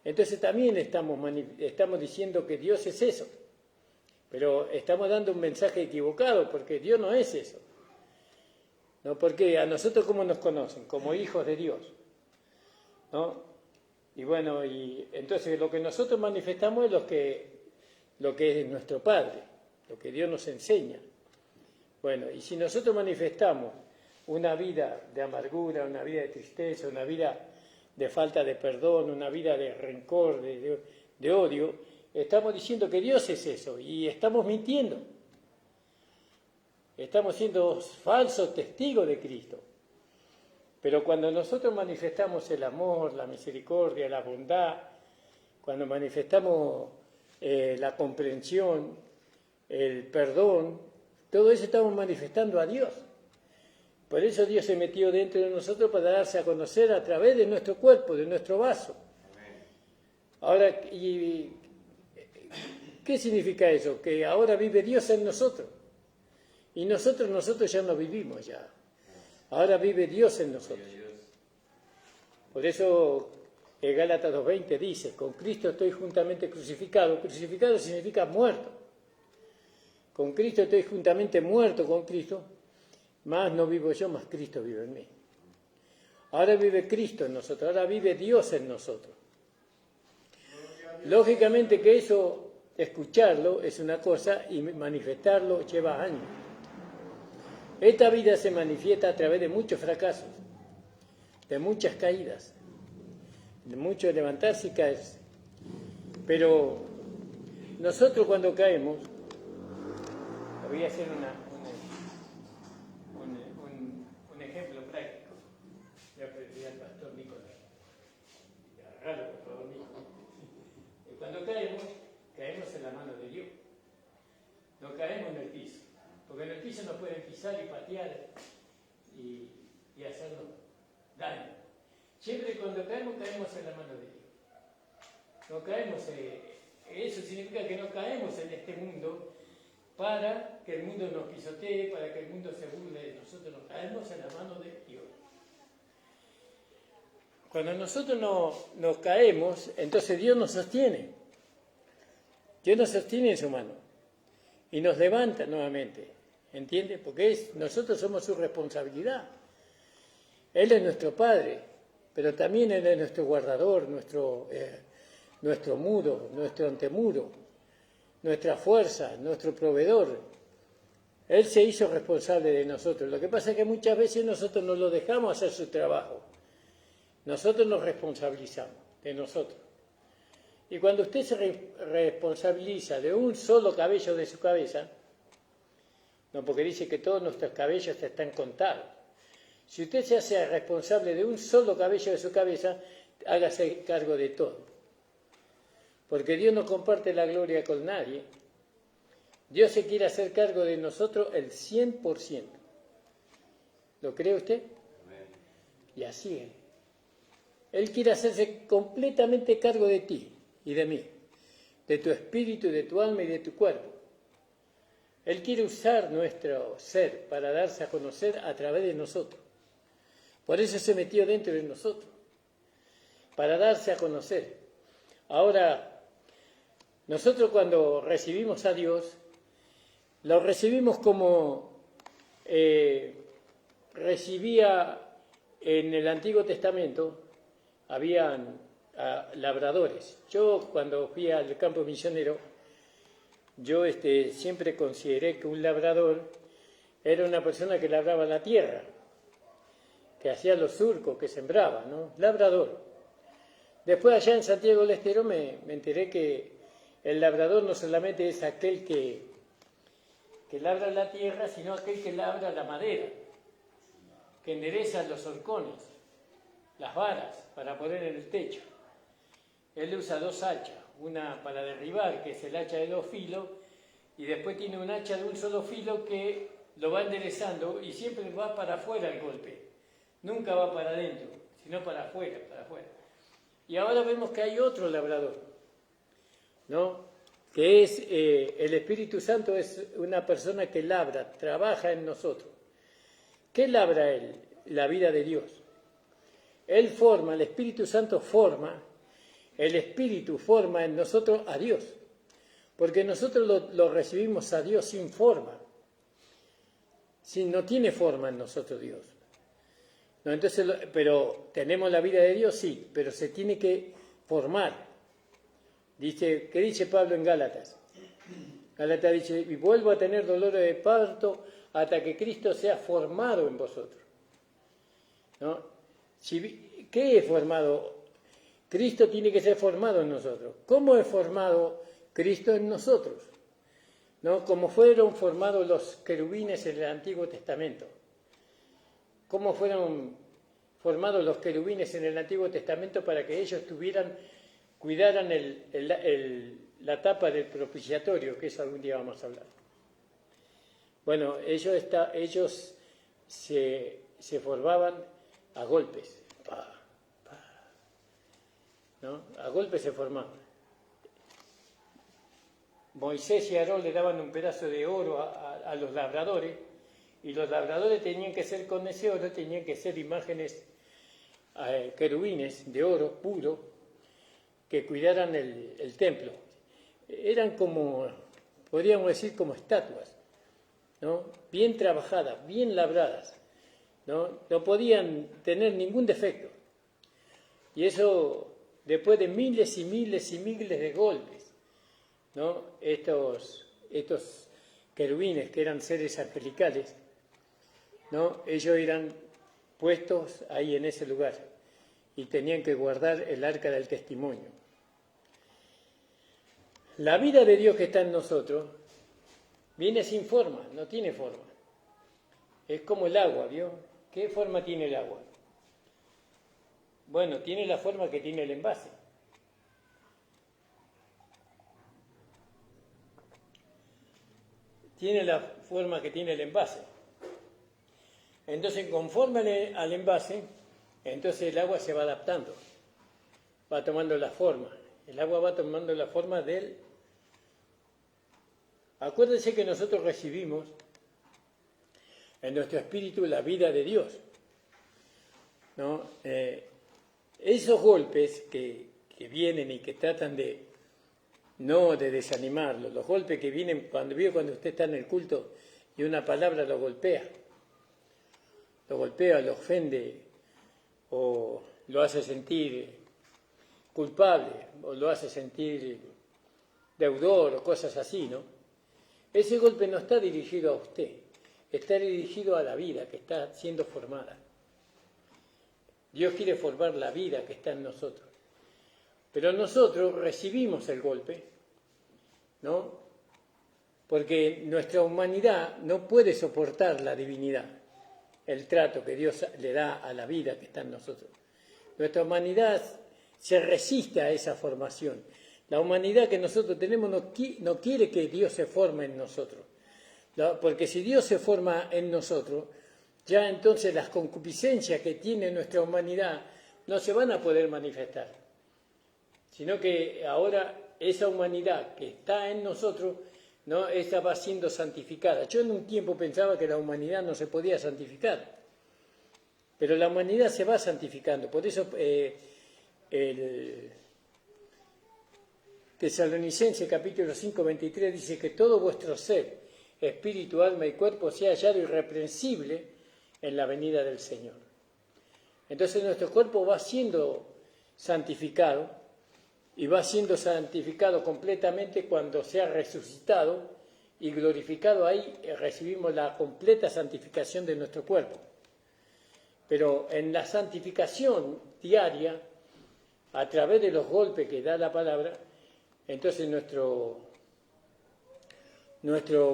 [SPEAKER 1] entonces también estamos diciendo que Dios es eso, Pero estamos dando un mensaje equivocado, porque Dios no es eso. ¿No? Porque a nosotros, ¿cómo nos conocen? Como hijos de Dios, ¿no? Y bueno, y entonces lo que nosotros manifestamos es lo que es nuestro Padre, lo que Dios nos enseña. Bueno, y si nosotros manifestamos una vida de amargura, una vida de tristeza, una vida de falta de perdón, una vida de rencor, de odio, estamos diciendo que Dios es eso y estamos mintiendo. Estamos siendo falsos testigos de Cristo. Pero cuando nosotros manifestamos el amor, la misericordia, la bondad, cuando manifestamos la comprensión, el perdón, todo eso estamos manifestando a Dios. Por eso Dios se metió dentro de nosotros para darse a conocer a través de nuestro cuerpo, de nuestro vaso. Ahora, ¿qué significa eso? Que ahora vive Dios en nosotros. Y nosotros ya no vivimos ya. Ahora vive Dios en nosotros. Por eso Gálatas 2:20 dice, con Cristo estoy juntamente crucificado. Crucificado significa muerto. Con Cristo estoy juntamente muerto con Cristo, más no vivo yo, más Cristo vive en mí. Ahora vive Cristo en nosotros, ahora vive Dios en nosotros. Lógicamente que eso, escucharlo es una cosa y manifestarlo lleva años. Esta vida se manifiesta a través de muchos fracasos, de muchas caídas, de mucho levantarse y caerse. Pero nosotros cuando caemos, voy a hacer un ejemplo práctico. Le aprendí al pastor Nicolás. Agarralo, por favor, Nicolás. Cuando caemos en la mano de Dios. No caemos en el piso. Porque en el piso nos pueden pisar y patear y hacernos daño. Siempre cuando caemos en la mano de Dios. No caemos, eso significa que no caemos en este mundo para que el mundo nos pisotee, para que el mundo se burle de nosotros, nos caemos en la mano de Dios. Cuando nosotros nos caemos, entonces Dios nos sostiene. Dios nos sostiene en su mano y nos levanta nuevamente, ¿entiende? Porque nosotros somos su responsabilidad. Él es nuestro Padre, pero también Él es nuestro guardador, nuestro muro, nuestro antemuro, nuestra fuerza, nuestro proveedor. Él se hizo responsable de nosotros. Lo que pasa es que muchas veces nosotros no lo dejamos hacer su trabajo. Nosotros nos responsabilizamos de nosotros. Y cuando usted se responsabiliza de un solo cabello de su cabeza, no, porque dice que todos nuestros cabellos están contados. Si usted se hace responsable de un solo cabello de su cabeza, hágase cargo de todo. Porque Dios no comparte la gloria con nadie. Dios se quiere hacer cargo de nosotros el 100%. ¿Lo cree usted? Y así es. Él quiere hacerse completamente cargo de ti y de mí, de tu espíritu, de tu alma y de tu cuerpo. Él quiere usar nuestro ser para darse a conocer a través de nosotros. Por eso se metió dentro de nosotros, para darse a conocer. Ahora, nosotros cuando recibimos a Dios, lo recibimos como recibía en el Antiguo Testamento, habían labradores. Yo cuando fui al campo misionero, yo siempre consideré que un labrador era una persona que labraba la tierra, que hacía los surcos, que sembraba, ¿no? Labrador. Después allá en Santiago del Estero me enteré que el labrador no solamente es aquel que labra la tierra, sino aquel que labra la madera, que endereza los horcones, las varas para poner en el techo. Él usa dos hachas, una para derribar, que es el hacha de 2 filos, y después tiene un hacha de un solo filo que lo va enderezando y siempre va para afuera el golpe. Nunca va para adentro, sino para afuera, para afuera. Y ahora vemos que hay otro labrador, ¿no? Que es el Espíritu Santo, es una persona que labra, trabaja en nosotros. ¿Qué labra Él? La vida de Dios. Él forma, el Espíritu Santo forma, el Espíritu forma en nosotros a Dios. Porque nosotros lo recibimos a Dios sin forma. No tiene forma en nosotros Dios. ¿No? Entonces, pero tenemos la vida de Dios, sí, pero se tiene que formar. ¿Qué dice Pablo en Gálatas? Gálatas dice, y vuelvo a tener dolores de parto hasta que Cristo sea formado en vosotros. ¿No? ¿Qué es formado? Cristo tiene que ser formado en nosotros. ¿Cómo es formado Cristo en nosotros? ¿No? Como fueron formados los querubines en el Antiguo Testamento. ¿Cómo fueron formados los querubines en el Antiguo Testamento para que ellos cuidaran la tapa del propiciatorio, que eso algún día vamos a hablar? Bueno, ellos se formaban a golpes. ¿No? A golpes se formaban. Moisés y Aarón le daban un pedazo de oro a los labradores, y los labradores tenían que ser con ese oro, tenían que ser imágenes, querubines de oro puro, que cuidaran el templo. Eran como, podríamos decir, como estatuas, ¿no? Bien trabajadas, bien labradas, ¿no? No podían tener ningún defecto. Y eso después de miles y miles y miles de golpes, ¿no? Estos querubines, que eran seres angelicales, ¿no? Ellos eran puestos ahí en ese lugar y tenían que guardar el arca del testimonio. La vida de Dios que está en nosotros viene sin forma, no tiene forma. Es como el agua, ¿vio? ¿Qué forma tiene el agua? Bueno, tiene la forma que tiene el envase. Tiene la forma que tiene el envase. Entonces, conforme al envase, entonces el agua se va adaptando, va tomando la forma. El agua va tomando la forma del... Acuérdense que nosotros recibimos en nuestro espíritu la vida de Dios, ¿no? Esos golpes que vienen y que tratan de desanimarlo, los golpes que vienen cuando usted está en el culto y una palabra lo golpea, lo ofende, o lo hace sentir culpable, o lo hace sentir deudor, o cosas así, ¿no? Ese golpe no está dirigido a usted, está dirigido a la vida que está siendo formada. Dios quiere formar la vida que está en nosotros. Pero nosotros recibimos el golpe, ¿no? Porque nuestra humanidad no puede soportar la divinidad, el trato que Dios le da a la vida que está en nosotros. Nuestra humanidad se resiste a esa formación. La humanidad que nosotros tenemos no quiere que Dios se forme en nosotros. Porque si Dios se forma en nosotros, ya entonces las concupiscencias que tiene nuestra humanidad no se van a poder manifestar. Sino que ahora esa humanidad que está en nosotros, ¿no? Esa va siendo santificada. Yo en un tiempo pensaba que la humanidad no se podía santificar, pero la humanidad se va santificando. Por eso el Tesalonicenses capítulo 5, 23 dice que todo vuestro ser, espíritu, alma y cuerpo sea hallado irreprensible en la venida del Señor. Entonces nuestro cuerpo va siendo santificado, y va siendo santificado completamente cuando sea resucitado y glorificado. Ahí recibimos la completa santificación de nuestro cuerpo. Pero en la santificación diaria, a través de los golpes que da la palabra, entonces nuestro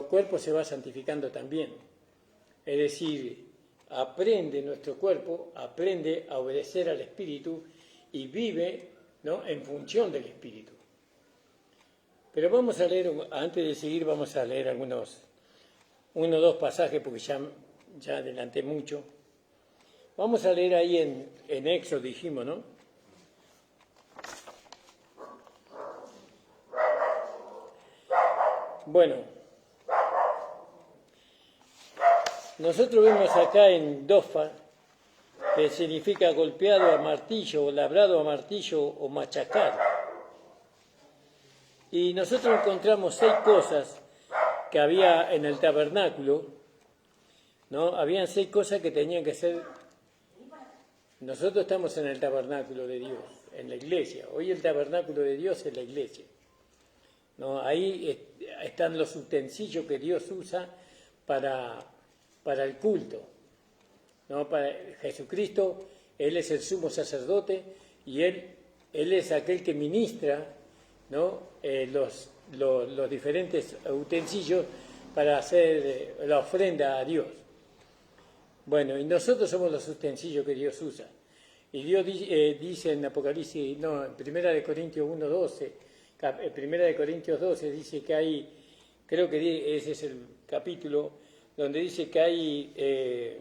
[SPEAKER 1] cuerpo se va santificando también. Es decir, nuestro cuerpo aprende a obedecer al Espíritu y vive, ¿no?, en función del Espíritu. Pero vamos a leer, antes de seguir, vamos a leer uno o dos pasajes, porque ya adelanté mucho. Vamos a leer ahí en Éxodo, dijimos, ¿no? Bueno, nosotros vemos acá en Dofa, que significa golpeado a martillo, o labrado a martillo, o machacado. Y nosotros encontramos 6 cosas que había en el tabernáculo, ¿no? Habían 6 cosas que tenían que ser. Nosotros estamos en el tabernáculo de Dios, en la iglesia. Hoy el tabernáculo de Dios es la iglesia, ¿no? Ahí están los utensilios que Dios usa para el culto, ¿no? Para Jesucristo, Él es el sumo sacerdote y Él es aquel que ministra, ¿no? Los diferentes utensilios para hacer la ofrenda a Dios. Bueno, y nosotros somos los utensilios que Dios usa. Y Dios dice en Apocalipsis, no, en 1 Corintios 1:12, en 1 Corintios 12 dice que hay, creo que ese es el capítulo, donde dice que hay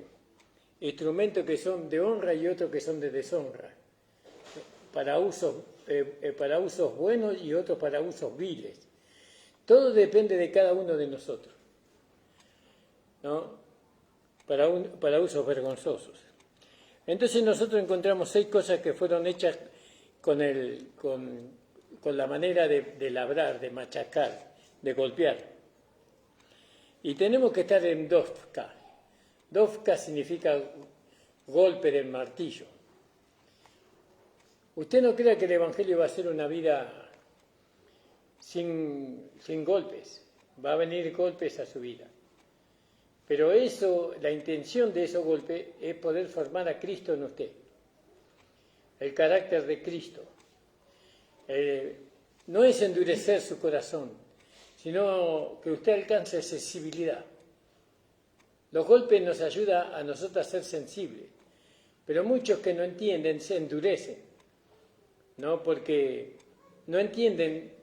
[SPEAKER 1] instrumentos que son de honra y otros que son de deshonra, para usos buenos y otros para usos viles. Todo depende de cada uno de nosotros, ¿no? Para usos vergonzosos. Entonces nosotros encontramos 6 cosas que fueron hechas con la manera de labrar, de machacar, de golpear. Y tenemos que estar en Dofka. Dofka significa golpe del martillo. Usted no crea que el Evangelio va a ser una vida sin golpes. Va a venir golpes a su vida. Pero la intención de esos golpes es poder formar a Cristo en usted, el carácter de Cristo. No es endurecer su corazón, sino que usted alcance sensibilidad. Los golpes nos ayudan a nosotros a ser sensibles, pero muchos que no entienden se endurecen, ¿no? Porque no entienden,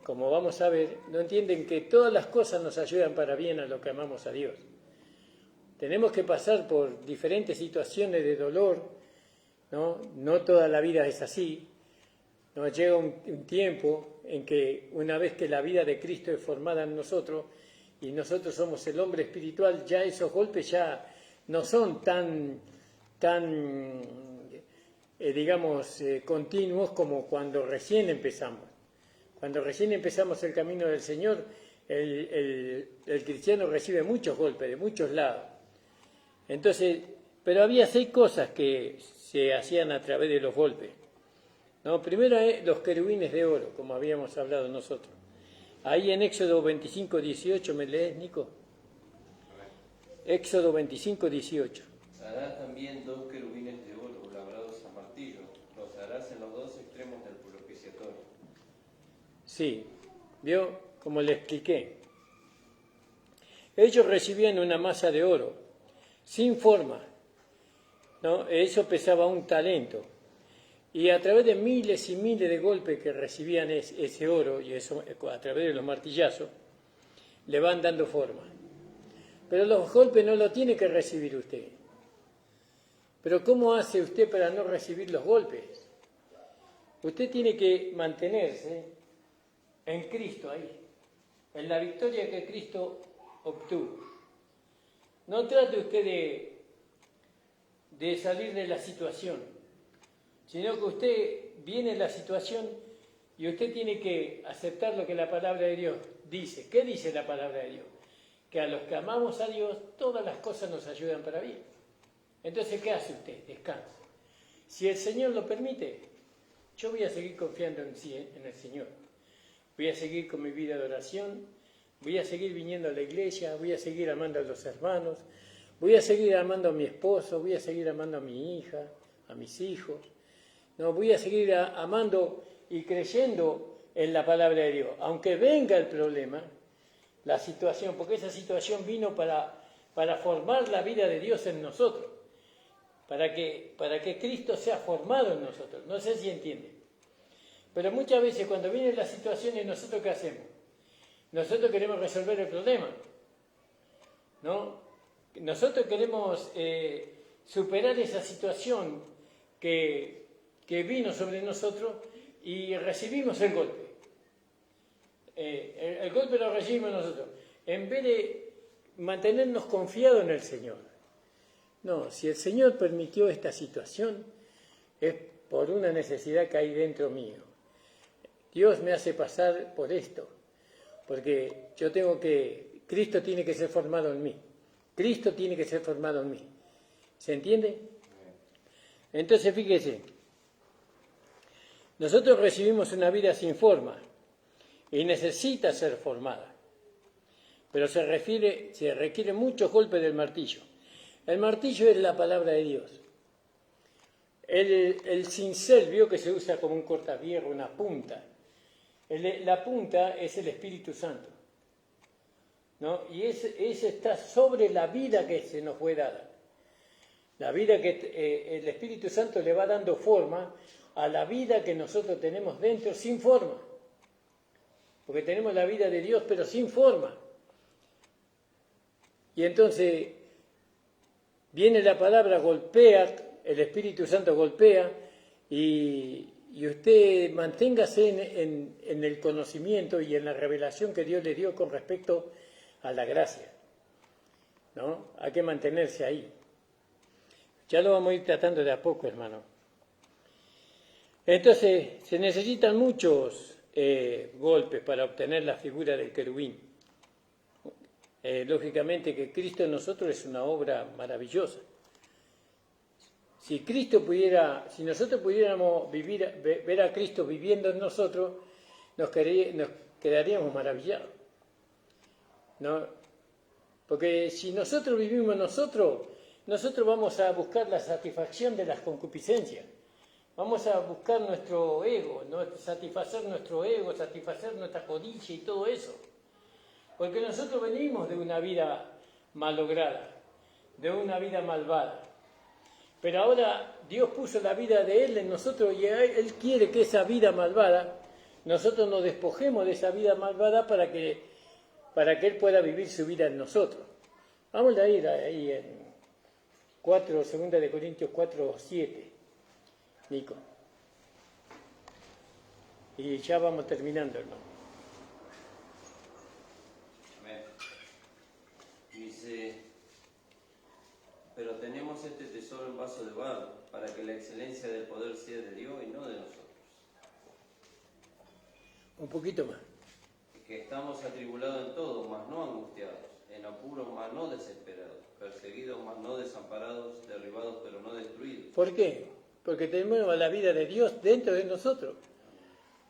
[SPEAKER 1] como vamos a ver, no entienden que todas las cosas nos ayudan para bien a los que amamos a Dios. Tenemos que pasar por diferentes situaciones de dolor, ¿no? No toda la vida es así. Nos llega un tiempo en que una vez que la vida de Cristo es formada en nosotros y nosotros somos el hombre espiritual, ya esos golpes ya no son tan continuos como cuando recién empezamos. Cuando recién empezamos el camino del Señor, el cristiano recibe muchos golpes de muchos lados. Entonces, pero había 6 cosas que se hacían a través de los golpes, ¿no? Primero los querubines de oro, como habíamos hablado nosotros. Ahí en Éxodo 25:18, ¿me lees, Nico? Éxodo 25:18.
[SPEAKER 4] Harás también 2 querubines de oro labrados a martillo, los harás en los 2 extremos del propiciatorio.
[SPEAKER 1] Sí, ¿vio? Como le expliqué. Ellos recibían una masa de oro, sin forma, ¿no? Eso pesaba 1 talento. Y a través de miles y miles de golpes que recibían ese oro, y eso a través de los martillazos, le van dando forma. Pero los golpes no los tiene que recibir usted. Pero ¿cómo hace usted para no recibir los golpes? Usted tiene que mantenerse en Cristo ahí, en la victoria que Cristo obtuvo. No trate usted de salir de la situación, sino que usted viene en la situación y usted tiene que aceptar lo que la palabra de Dios dice. ¿Qué dice la palabra de Dios? Que a los que amamos a Dios, todas las cosas nos ayudan para bien. Entonces, ¿qué hace usted? Descansa. Si el Señor lo permite, yo voy a seguir confiando en el Señor. Voy a seguir con mi vida de oración. Voy a seguir viniendo a la iglesia, voy a seguir amando a los hermanos, voy a seguir amando a mi esposo, voy a seguir amando a mi hija, a mis hijos. No, voy a seguir amando y creyendo en la palabra de Dios. Aunque venga el problema, la situación, porque esa situación vino para formar la vida de Dios en nosotros, para que Cristo sea formado en nosotros. No sé si entienden. Pero muchas veces cuando vienen las situaciones, ¿nosotros qué hacemos? Nosotros queremos resolver el problema, ¿no? Nosotros queremos superar esa situación que vino sobre nosotros y recibimos el golpe. El golpe lo recibimos nosotros. En vez de mantenernos confiados en el Señor. No, si el Señor permitió esta situación, es por una necesidad que hay dentro mío. Dios me hace pasar por esto, porque Cristo tiene que ser formado en mí. Cristo tiene que ser formado en mí. ¿Se entiende? Entonces, fíjese, nosotros recibimos una vida sin forma y necesita ser formada, pero se requiere muchos golpes del martillo. El martillo es la palabra de Dios. El cincel, vio que se usa como un cortahierro, una punta. La punta es el Espíritu Santo, ¿no? Y ese está sobre la vida que se nos fue dada. La vida que el Espíritu Santo le va dando forma a la vida que nosotros tenemos dentro sin forma. Porque tenemos la vida de Dios, pero sin forma. Y entonces viene la palabra, golpea, el Espíritu Santo golpea, y usted manténgase en el conocimiento y en la revelación que Dios le dio con respecto a la gracia, ¿no? Hay que mantenerse ahí. Ya lo vamos a ir tratando de a poco, hermano. Entonces, se necesitan muchos golpes para obtener la figura del querubín. Lógicamente que Cristo en nosotros es una obra maravillosa. Si nosotros pudiéramos ver a Cristo viviendo en nosotros, nos quedaríamos maravillados, ¿no? Porque si nosotros vivimos en nosotros vamos a buscar la satisfacción de las concupiscencias. Vamos a buscar nuestro ego, ¿no? Satisfacer nuestro ego, satisfacer nuestra codicia y todo eso. Porque nosotros venimos de una vida malograda, de una vida malvada. Pero ahora Dios puso la vida de Él en nosotros y Él quiere que esa vida malvada, nosotros nos despojemos de esa vida malvada para que Él pueda vivir su vida en nosotros. Vamos a ir ahí en 2 de Corintios 4:7, Nico. Y ya vamos terminando, hermano.
[SPEAKER 4] Amén. Dice, pero tenemos este tesoro en vaso de barro, para que la excelencia del poder sea de Dios y no de nosotros.
[SPEAKER 1] Un poquito más.
[SPEAKER 4] Que estamos atribulados en todo, mas no angustiados, en apuros, mas no desesperados, perseguidos, mas no desamparados, derribados, pero no destruidos.
[SPEAKER 1] ¿Por qué? Porque tenemos la vida de Dios dentro de nosotros.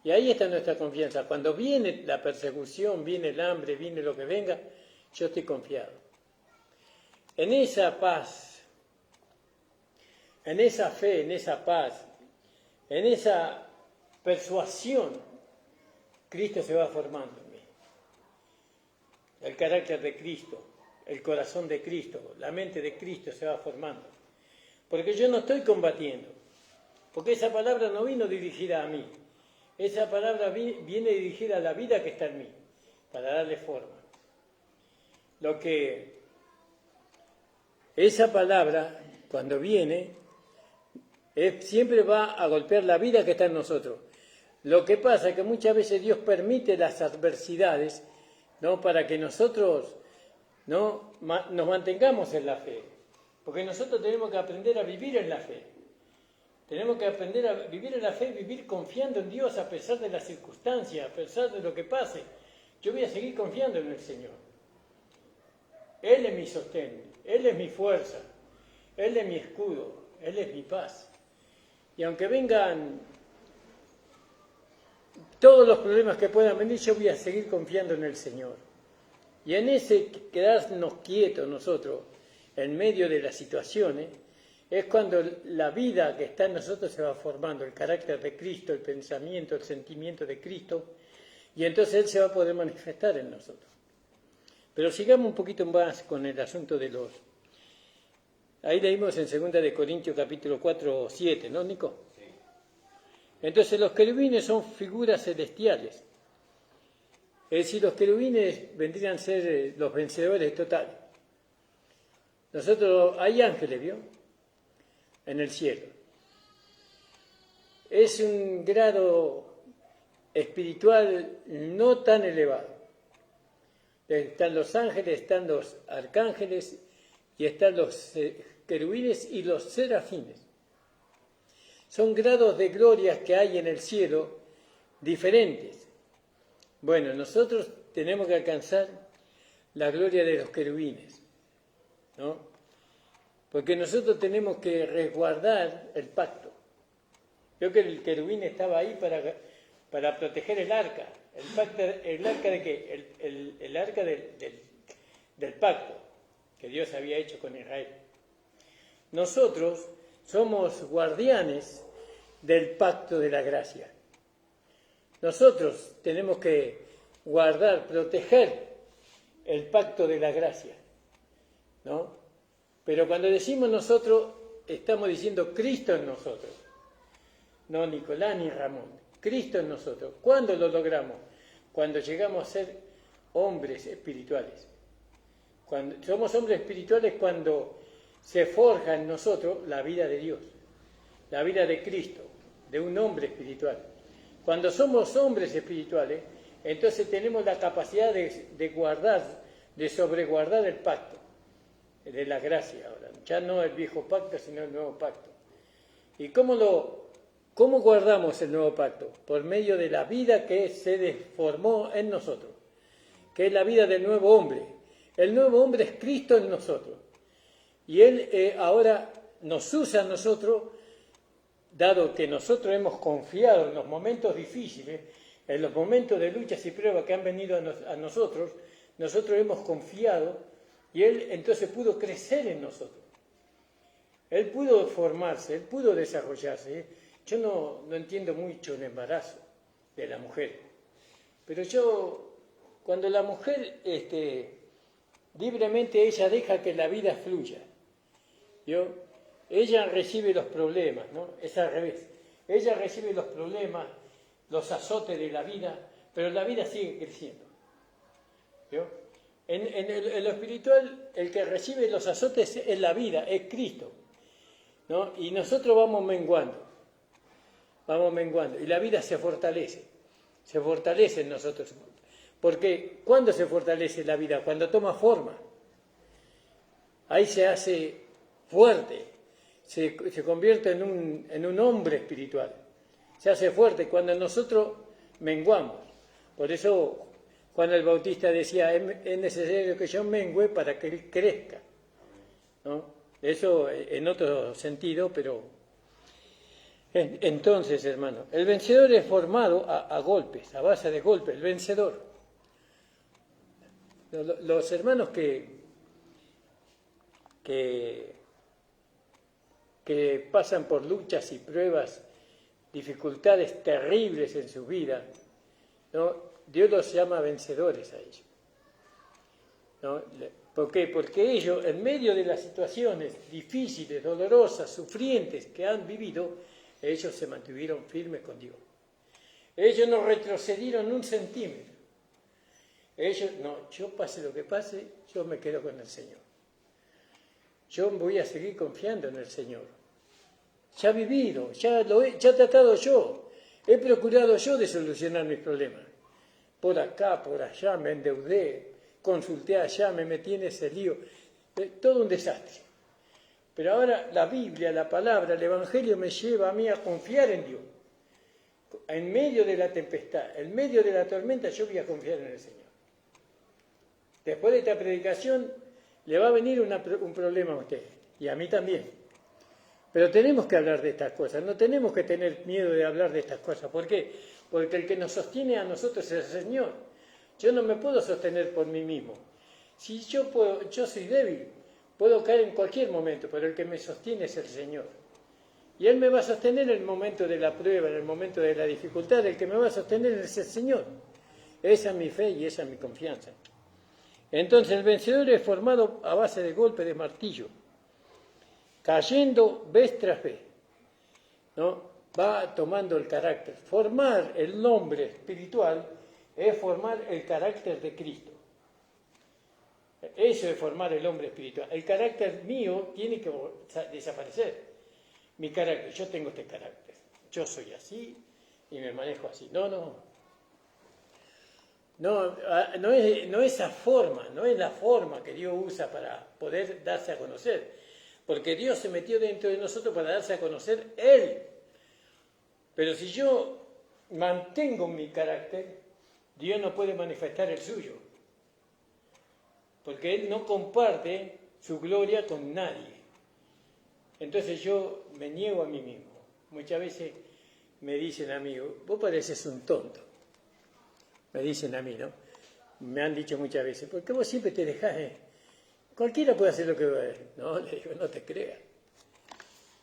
[SPEAKER 1] Y ahí está nuestra confianza. Cuando viene la persecución, viene el hambre, viene lo que venga, yo estoy confiado. En esa paz, en esa fe, en esa paz, en esa persuasión, Cristo se va formando en mí. El carácter de Cristo, el corazón de Cristo, la mente de Cristo se va formando. Porque yo no estoy combatiendo, porque esa palabra no vino dirigida a mí. Esa palabra viene dirigida a la vida que está en mí, para darle forma. Esa palabra, cuando viene, siempre va a golpear la vida que está en nosotros. Lo que pasa es que muchas veces Dios permite las adversidades, ¿no? Para que nosotros, ¿no? Nos mantengamos en la fe. Porque nosotros tenemos que aprender a vivir en la fe. Tenemos que aprender a vivir en la fe, vivir confiando en Dios a pesar de las circunstancias, a pesar de lo que pase. Yo voy a seguir confiando en el Señor. Él es mi sostén, Él es mi fuerza, Él es mi escudo, Él es mi paz. Y aunque vengan todos los problemas que puedan venir, yo voy a seguir confiando en el Señor. Y en ese quedarnos quietos nosotros, en medio de las situaciones, es cuando la vida que está en nosotros se va formando, el carácter de Cristo, el pensamiento, el sentimiento de Cristo, y entonces Él se va a poder manifestar en nosotros. Pero sigamos un poquito más con el asunto de los... Ahí leímos en 2 de Corintios capítulo 4:7, ¿no, Nico?
[SPEAKER 4] Sí.
[SPEAKER 1] Entonces los querubines son figuras celestiales. Es decir, los querubines vendrían a ser los vencedores totales. Nosotros, hay ángeles, ¿vio? En el cielo. Es un grado espiritual no tan elevado. Están los ángeles, están los arcángeles y están los querubines y los serafines. Son grados de gloria que hay en el cielo diferentes. Bueno, nosotros tenemos que alcanzar la gloria de los querubines, ¿no? Porque nosotros tenemos que resguardar el pacto. Creo que el querubín estaba ahí para proteger el arca. ¿El arca de qué? El arca del pacto que Dios había hecho con Israel. Nosotros somos guardianes del pacto de la gracia. Nosotros tenemos que guardar, proteger el pacto de la gracia, ¿no? Pero cuando decimos nosotros, estamos diciendo Cristo en nosotros. No Nicolás ni Ramón, Cristo en nosotros. ¿Cuándo lo logramos? Cuando llegamos a ser hombres espirituales. Cuando somos hombres espirituales, cuando se forja en nosotros la vida de Dios, la vida de Cristo, de un hombre espiritual. Cuando somos hombres espirituales, entonces tenemos la capacidad de guardar, de sobreguardar el pacto de la gracia ahora. Ya no el viejo pacto, sino el nuevo pacto. ¿Y cómo guardamos el nuevo pacto? Por medio de la vida que se formó en nosotros, que es la vida del nuevo hombre. El nuevo hombre es Cristo en nosotros. Y Él ahora nos usa a nosotros, dado que nosotros hemos confiado en los momentos difíciles, en los momentos de luchas y pruebas que han venido a nosotros hemos confiado y Él entonces pudo crecer en nosotros. Él pudo formarse, Él pudo desarrollarse. Yo no entiendo mucho el embarazo de la mujer, pero cuando la mujer libremente ella deja que la vida fluya, ella recibe los problemas, ¿no? Es al revés. Ella recibe los problemas, los azotes de la vida, pero la vida sigue creciendo. En lo espiritual, el que recibe los azotes es la vida, es Cristo, ¿no? Y nosotros vamos menguando, y la vida se fortalece en nosotros. Porque ¿cuándo se fortalece la vida? Cuando toma forma. Ahí se hace fuerte, se convierte en un hombre espiritual. Se hace fuerte cuando nosotros menguamos. Por eso Juan el Bautista decía, es necesario que yo mengüe para que él crezca, ¿no? Eso en otro sentido, pero... Entonces, hermano, el vencedor es formado a golpes, a base de golpes, el vencedor. Los hermanos que pasan por luchas y pruebas, dificultades terribles en su vida, ¿no? Dios los llama vencedores a ellos, ¿no? ¿Por qué? Porque ellos, en medio de las situaciones difíciles, dolorosas, sufrientes que han vivido, ellos se mantuvieron firmes con Dios. Ellos no retrocedieron un centímetro. Ellos, no, yo pase lo que pase, yo me quedo con el Señor. Yo voy a seguir confiando en el Señor. Ya he vivido, ya he tratado yo, he procurado yo de solucionar mis problemas. Por acá, por allá, me endeudé, consulté allá, me metí en ese lío. Todo un desastre. Pero ahora la Biblia, la palabra, el Evangelio me lleva a mí a confiar en Dios. En medio de la tempestad, en medio de la tormenta, yo voy a confiar en el Señor. Después de esta predicación, le va a venir un problema a usted, y a mí también. Pero tenemos que hablar de estas cosas, no tenemos que tener miedo de hablar de estas cosas. ¿Por qué? Porque el que nos sostiene a nosotros es el Señor. Yo no me puedo sostener por mí mismo. Si yo soy débil, puedo caer en cualquier momento, pero el que me sostiene es el Señor. Y Él me va a sostener en el momento de la prueba, en el momento de la dificultad. El que me va a sostener es el Señor. Esa es mi fe y esa es mi confianza. Entonces el vencedor es formado a base de golpe de martillo, cayendo vez tras vez, ¿no? Va tomando el carácter. Formar el hombre espiritual es formar el carácter de Cristo. Eso es formar el hombre espiritual. El carácter mío tiene que desaparecer. Mi carácter, yo tengo este carácter. Yo soy así y me manejo así. No es esa forma, no es la forma que Dios usa para poder darse a conocer. Porque Dios se metió dentro de nosotros para darse a conocer Él. Pero si yo mantengo mi carácter, Dios no puede manifestar el suyo, porque Él no comparte su gloria con nadie. Entonces yo me niego a mí mismo. Muchas veces me dicen a mí, vos pareces un tonto. Me dicen a mí, ¿no? Me han dicho muchas veces, ¿por qué vos siempre te dejás? Cualquiera puede hacer lo que va a hacer. No, le digo, no te creas.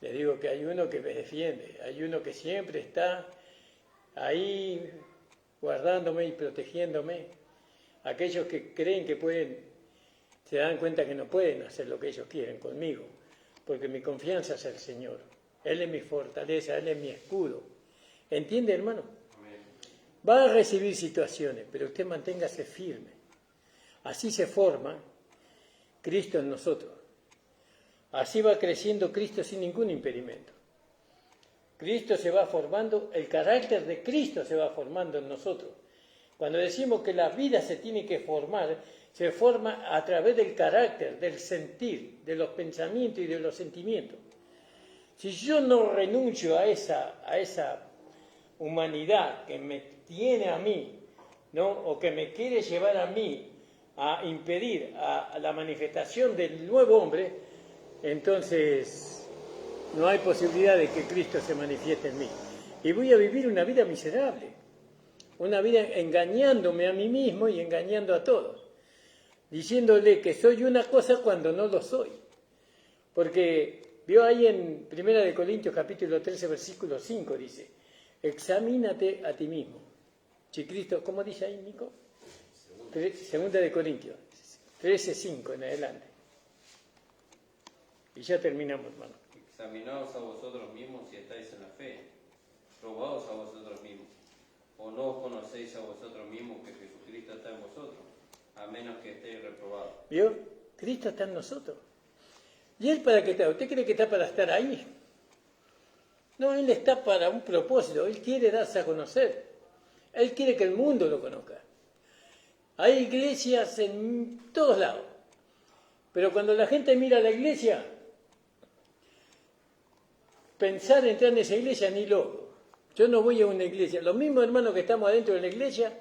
[SPEAKER 1] Le digo que hay uno que me defiende, hay uno que siempre está ahí guardándome y protegiéndome. Aquellos que creen que pueden, se dan cuenta que no pueden hacer lo que ellos quieren conmigo, porque mi confianza es el Señor. Él es mi fortaleza, Él es mi escudo. ¿Entiende, hermano? Va a recibir situaciones, pero usted manténgase firme. Así se forma Cristo en nosotros. Así va creciendo Cristo sin ningún impedimento. Cristo se va formando, el carácter de Cristo se va formando en nosotros. Cuando decimos que la vida se tiene que formar, se forma a través del carácter, del sentir, de los pensamientos y de los sentimientos. Si yo no renuncio a esa humanidad que me tiene a mí, ¿no? O que me quiere llevar a mí a impedir a la manifestación del nuevo hombre, entonces no hay posibilidad de que Cristo se manifieste en mí. Y voy a vivir una vida miserable, una vida engañándome a mí mismo y engañando a todos, diciéndole que soy una cosa cuando no lo soy. Porque vio ahí en 1 Corintios capítulo 13, versículo 5, dice, examínate a ti mismo. Si Cristo, ¿cómo dice ahí, Nico? 2 Corintios 13, 5 en adelante. Y ya terminamos, hermano.
[SPEAKER 4] Examinaos a vosotros mismos si estáis en la fe. Probaos a vosotros mismos. ¿O no os conocéis a vosotros mismos que Jesucristo está en vosotros? A menos que estéis reprobados.
[SPEAKER 1] ¿Vio? Cristo está en nosotros. ¿Y Él para qué está? ¿Usted cree que está para estar ahí? No, Él está para un propósito. Él quiere darse a conocer. Él quiere que el mundo lo conozca. Hay iglesias en todos lados. Pero cuando la gente mira a la iglesia, pensar en entrar en esa iglesia ni loco. Yo no voy a una iglesia. Los mismos hermanos que estamos adentro de la iglesia,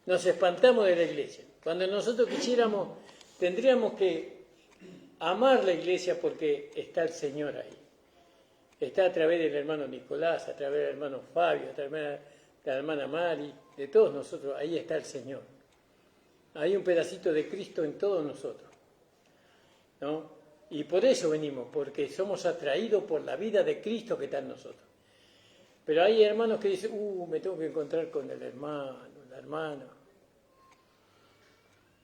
[SPEAKER 1] nos espantamos de la iglesia. Cuando nosotros quisiéramos, tendríamos que amar la iglesia porque está el Señor ahí. Está a través del hermano Nicolás, a través del hermano Fabio, a través de la hermana Mari, de todos nosotros. Ahí está el Señor. Hay un pedacito de Cristo en todos nosotros, ¿no? Y por eso venimos, porque somos atraídos por la vida de Cristo que está en nosotros. Pero hay hermanos que dicen, me tengo que encontrar con el hermano, la hermana.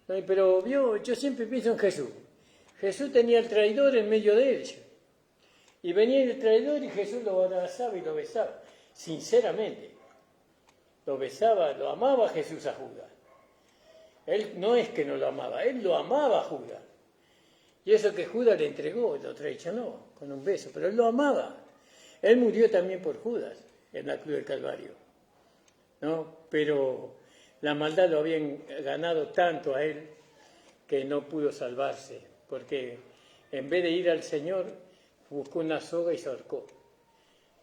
[SPEAKER 1] No, pero yo siempre pienso en Jesús. Jesús tenía el traidor en medio de ellos. Y venía el traidor y Jesús lo abrazaba y lo besaba. Sinceramente, lo besaba, lo amaba Jesús a Judas. Él no es que no lo amaba, él lo amaba a Judas. Y eso que Judas le entregó, lo traicionó con un beso, pero él lo amaba. Él murió también por Judas en la cruz del Calvario, ¿no? Pero la maldad lo habían ganado tanto a él que no pudo salvarse, porque en vez de ir al Señor, buscó una soga y se ahorcó.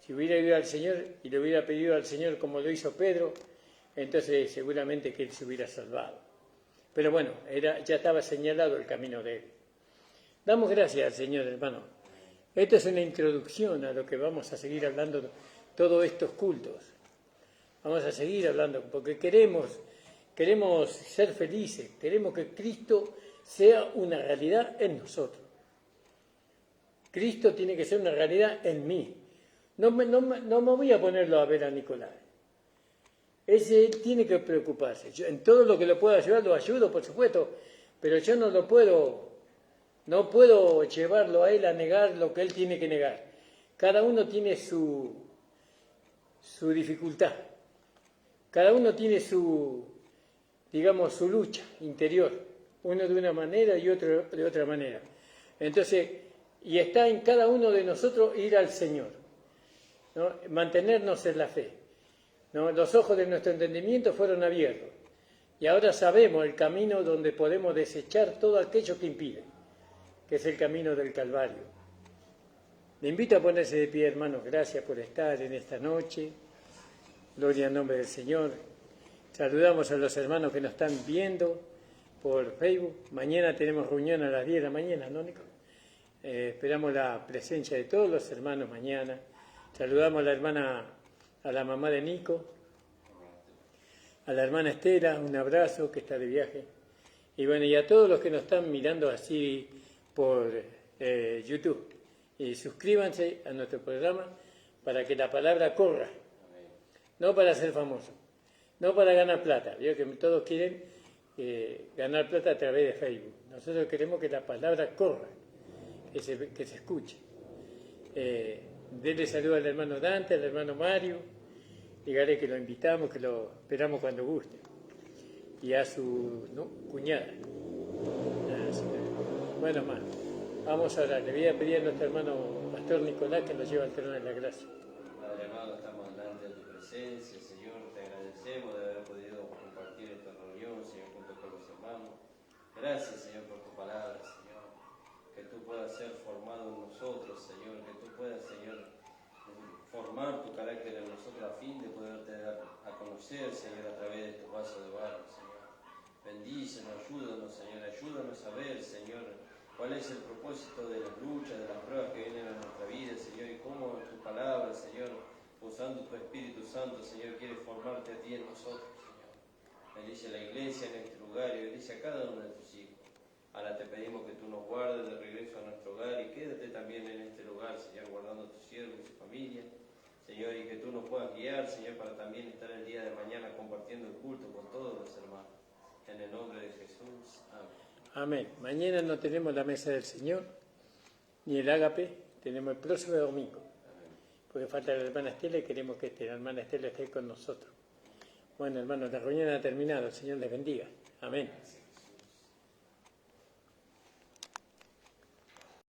[SPEAKER 1] Si hubiera ido al Señor y le hubiera pedido al Señor como lo hizo Pedro, entonces seguramente que él se hubiera salvado. Pero bueno, ya estaba señalado el camino de él. Damos gracias al Señor, hermano. Esto es una introducción a lo que vamos a seguir hablando todos estos cultos. Vamos a seguir hablando porque queremos ser felices, queremos que Cristo sea una realidad en nosotros. Cristo tiene que ser una realidad en mí. No me voy a ponerlo a ver a Nicolás. Ese tiene que preocuparse. Yo, en todo lo que lo pueda ayudar, lo ayudo, por supuesto, pero yo no puedo llevarlo a él a negar lo que él tiene que negar. Cada uno tiene su dificultad. Cada uno tiene su lucha interior. Uno de una manera y otro de otra manera. Entonces, y está en cada uno de nosotros ir al Señor, ¿no? Mantenernos en la fe, ¿no? Los ojos de nuestro entendimiento fueron abiertos y ahora sabemos el camino donde podemos desechar todo aquello que impide, que es el camino del Calvario. Le invito a ponerse de pie, hermanos. Gracias por estar en esta noche. Gloria al nombre del Señor. Saludamos a los hermanos que nos están viendo por Facebook. Mañana tenemos reunión a las 10 de la mañana, ¿no, Nico? Esperamos la presencia de todos los hermanos mañana. Saludamos a la hermana, a la mamá de Nico, a la hermana Estela, un abrazo que está de viaje. Y bueno, y a todos los que nos están mirando así por YouTube. Y suscríbanse a nuestro programa para que la palabra corra. No para ser famoso, no para ganar plata. Veo que todos quieren ganar plata a través de Facebook. Nosotros queremos que la palabra corra, que se escuche. Denle saludo al hermano Dante, al hermano Mario. Dígale que lo invitamos, que lo esperamos cuando guste. Y a su cuñada. Bueno, más. Vamos a orar. Le voy a pedir a nuestro hermano Pastor Nicolás que nos lleve al trono de la gracia.
[SPEAKER 4] Padre amado, estamos delante de tu presencia, Señor. Te agradecemos de haber podido compartir esta reunión, Señor, junto con los hermanos. Gracias, Señor, por tu palabra, Señor. Que tú puedas ser formado en nosotros, Señor. Que tú puedas, Señor, formar tu carácter en nosotros a fin de poderte dar a conocer, Señor, a través de tu vaso de barro, Señor. Bendícenos, ayúdanos, Señor. Ayúdanos a ver, Señor, cuál es el propósito de las luchas, de las pruebas que vienen a nuestra vida, Señor, y cómo tu palabra, Señor, usando tu Espíritu Santo, Señor, quiere formarte a ti en nosotros, Señor. Bendice a la iglesia en este lugar y bendice a cada uno de tus hijos. Ahora te pedimos que tú nos guardes de regreso a nuestro hogar y quédate también en este lugar, Señor, guardando a tu siervo y su familia, Señor, y que tú nos puedas guiar, Señor, para también estar el día de mañana compartiendo el culto con todos los hermanos. En el nombre de Jesús. Amén.
[SPEAKER 1] Amén. Mañana no tenemos la mesa del Señor, ni el ágape, tenemos el próximo domingo. Porque falta la hermana Estela y queremos que la hermana Estela esté con nosotros. Bueno, hermanos, la reunión ha terminado. El Señor les bendiga. Amén.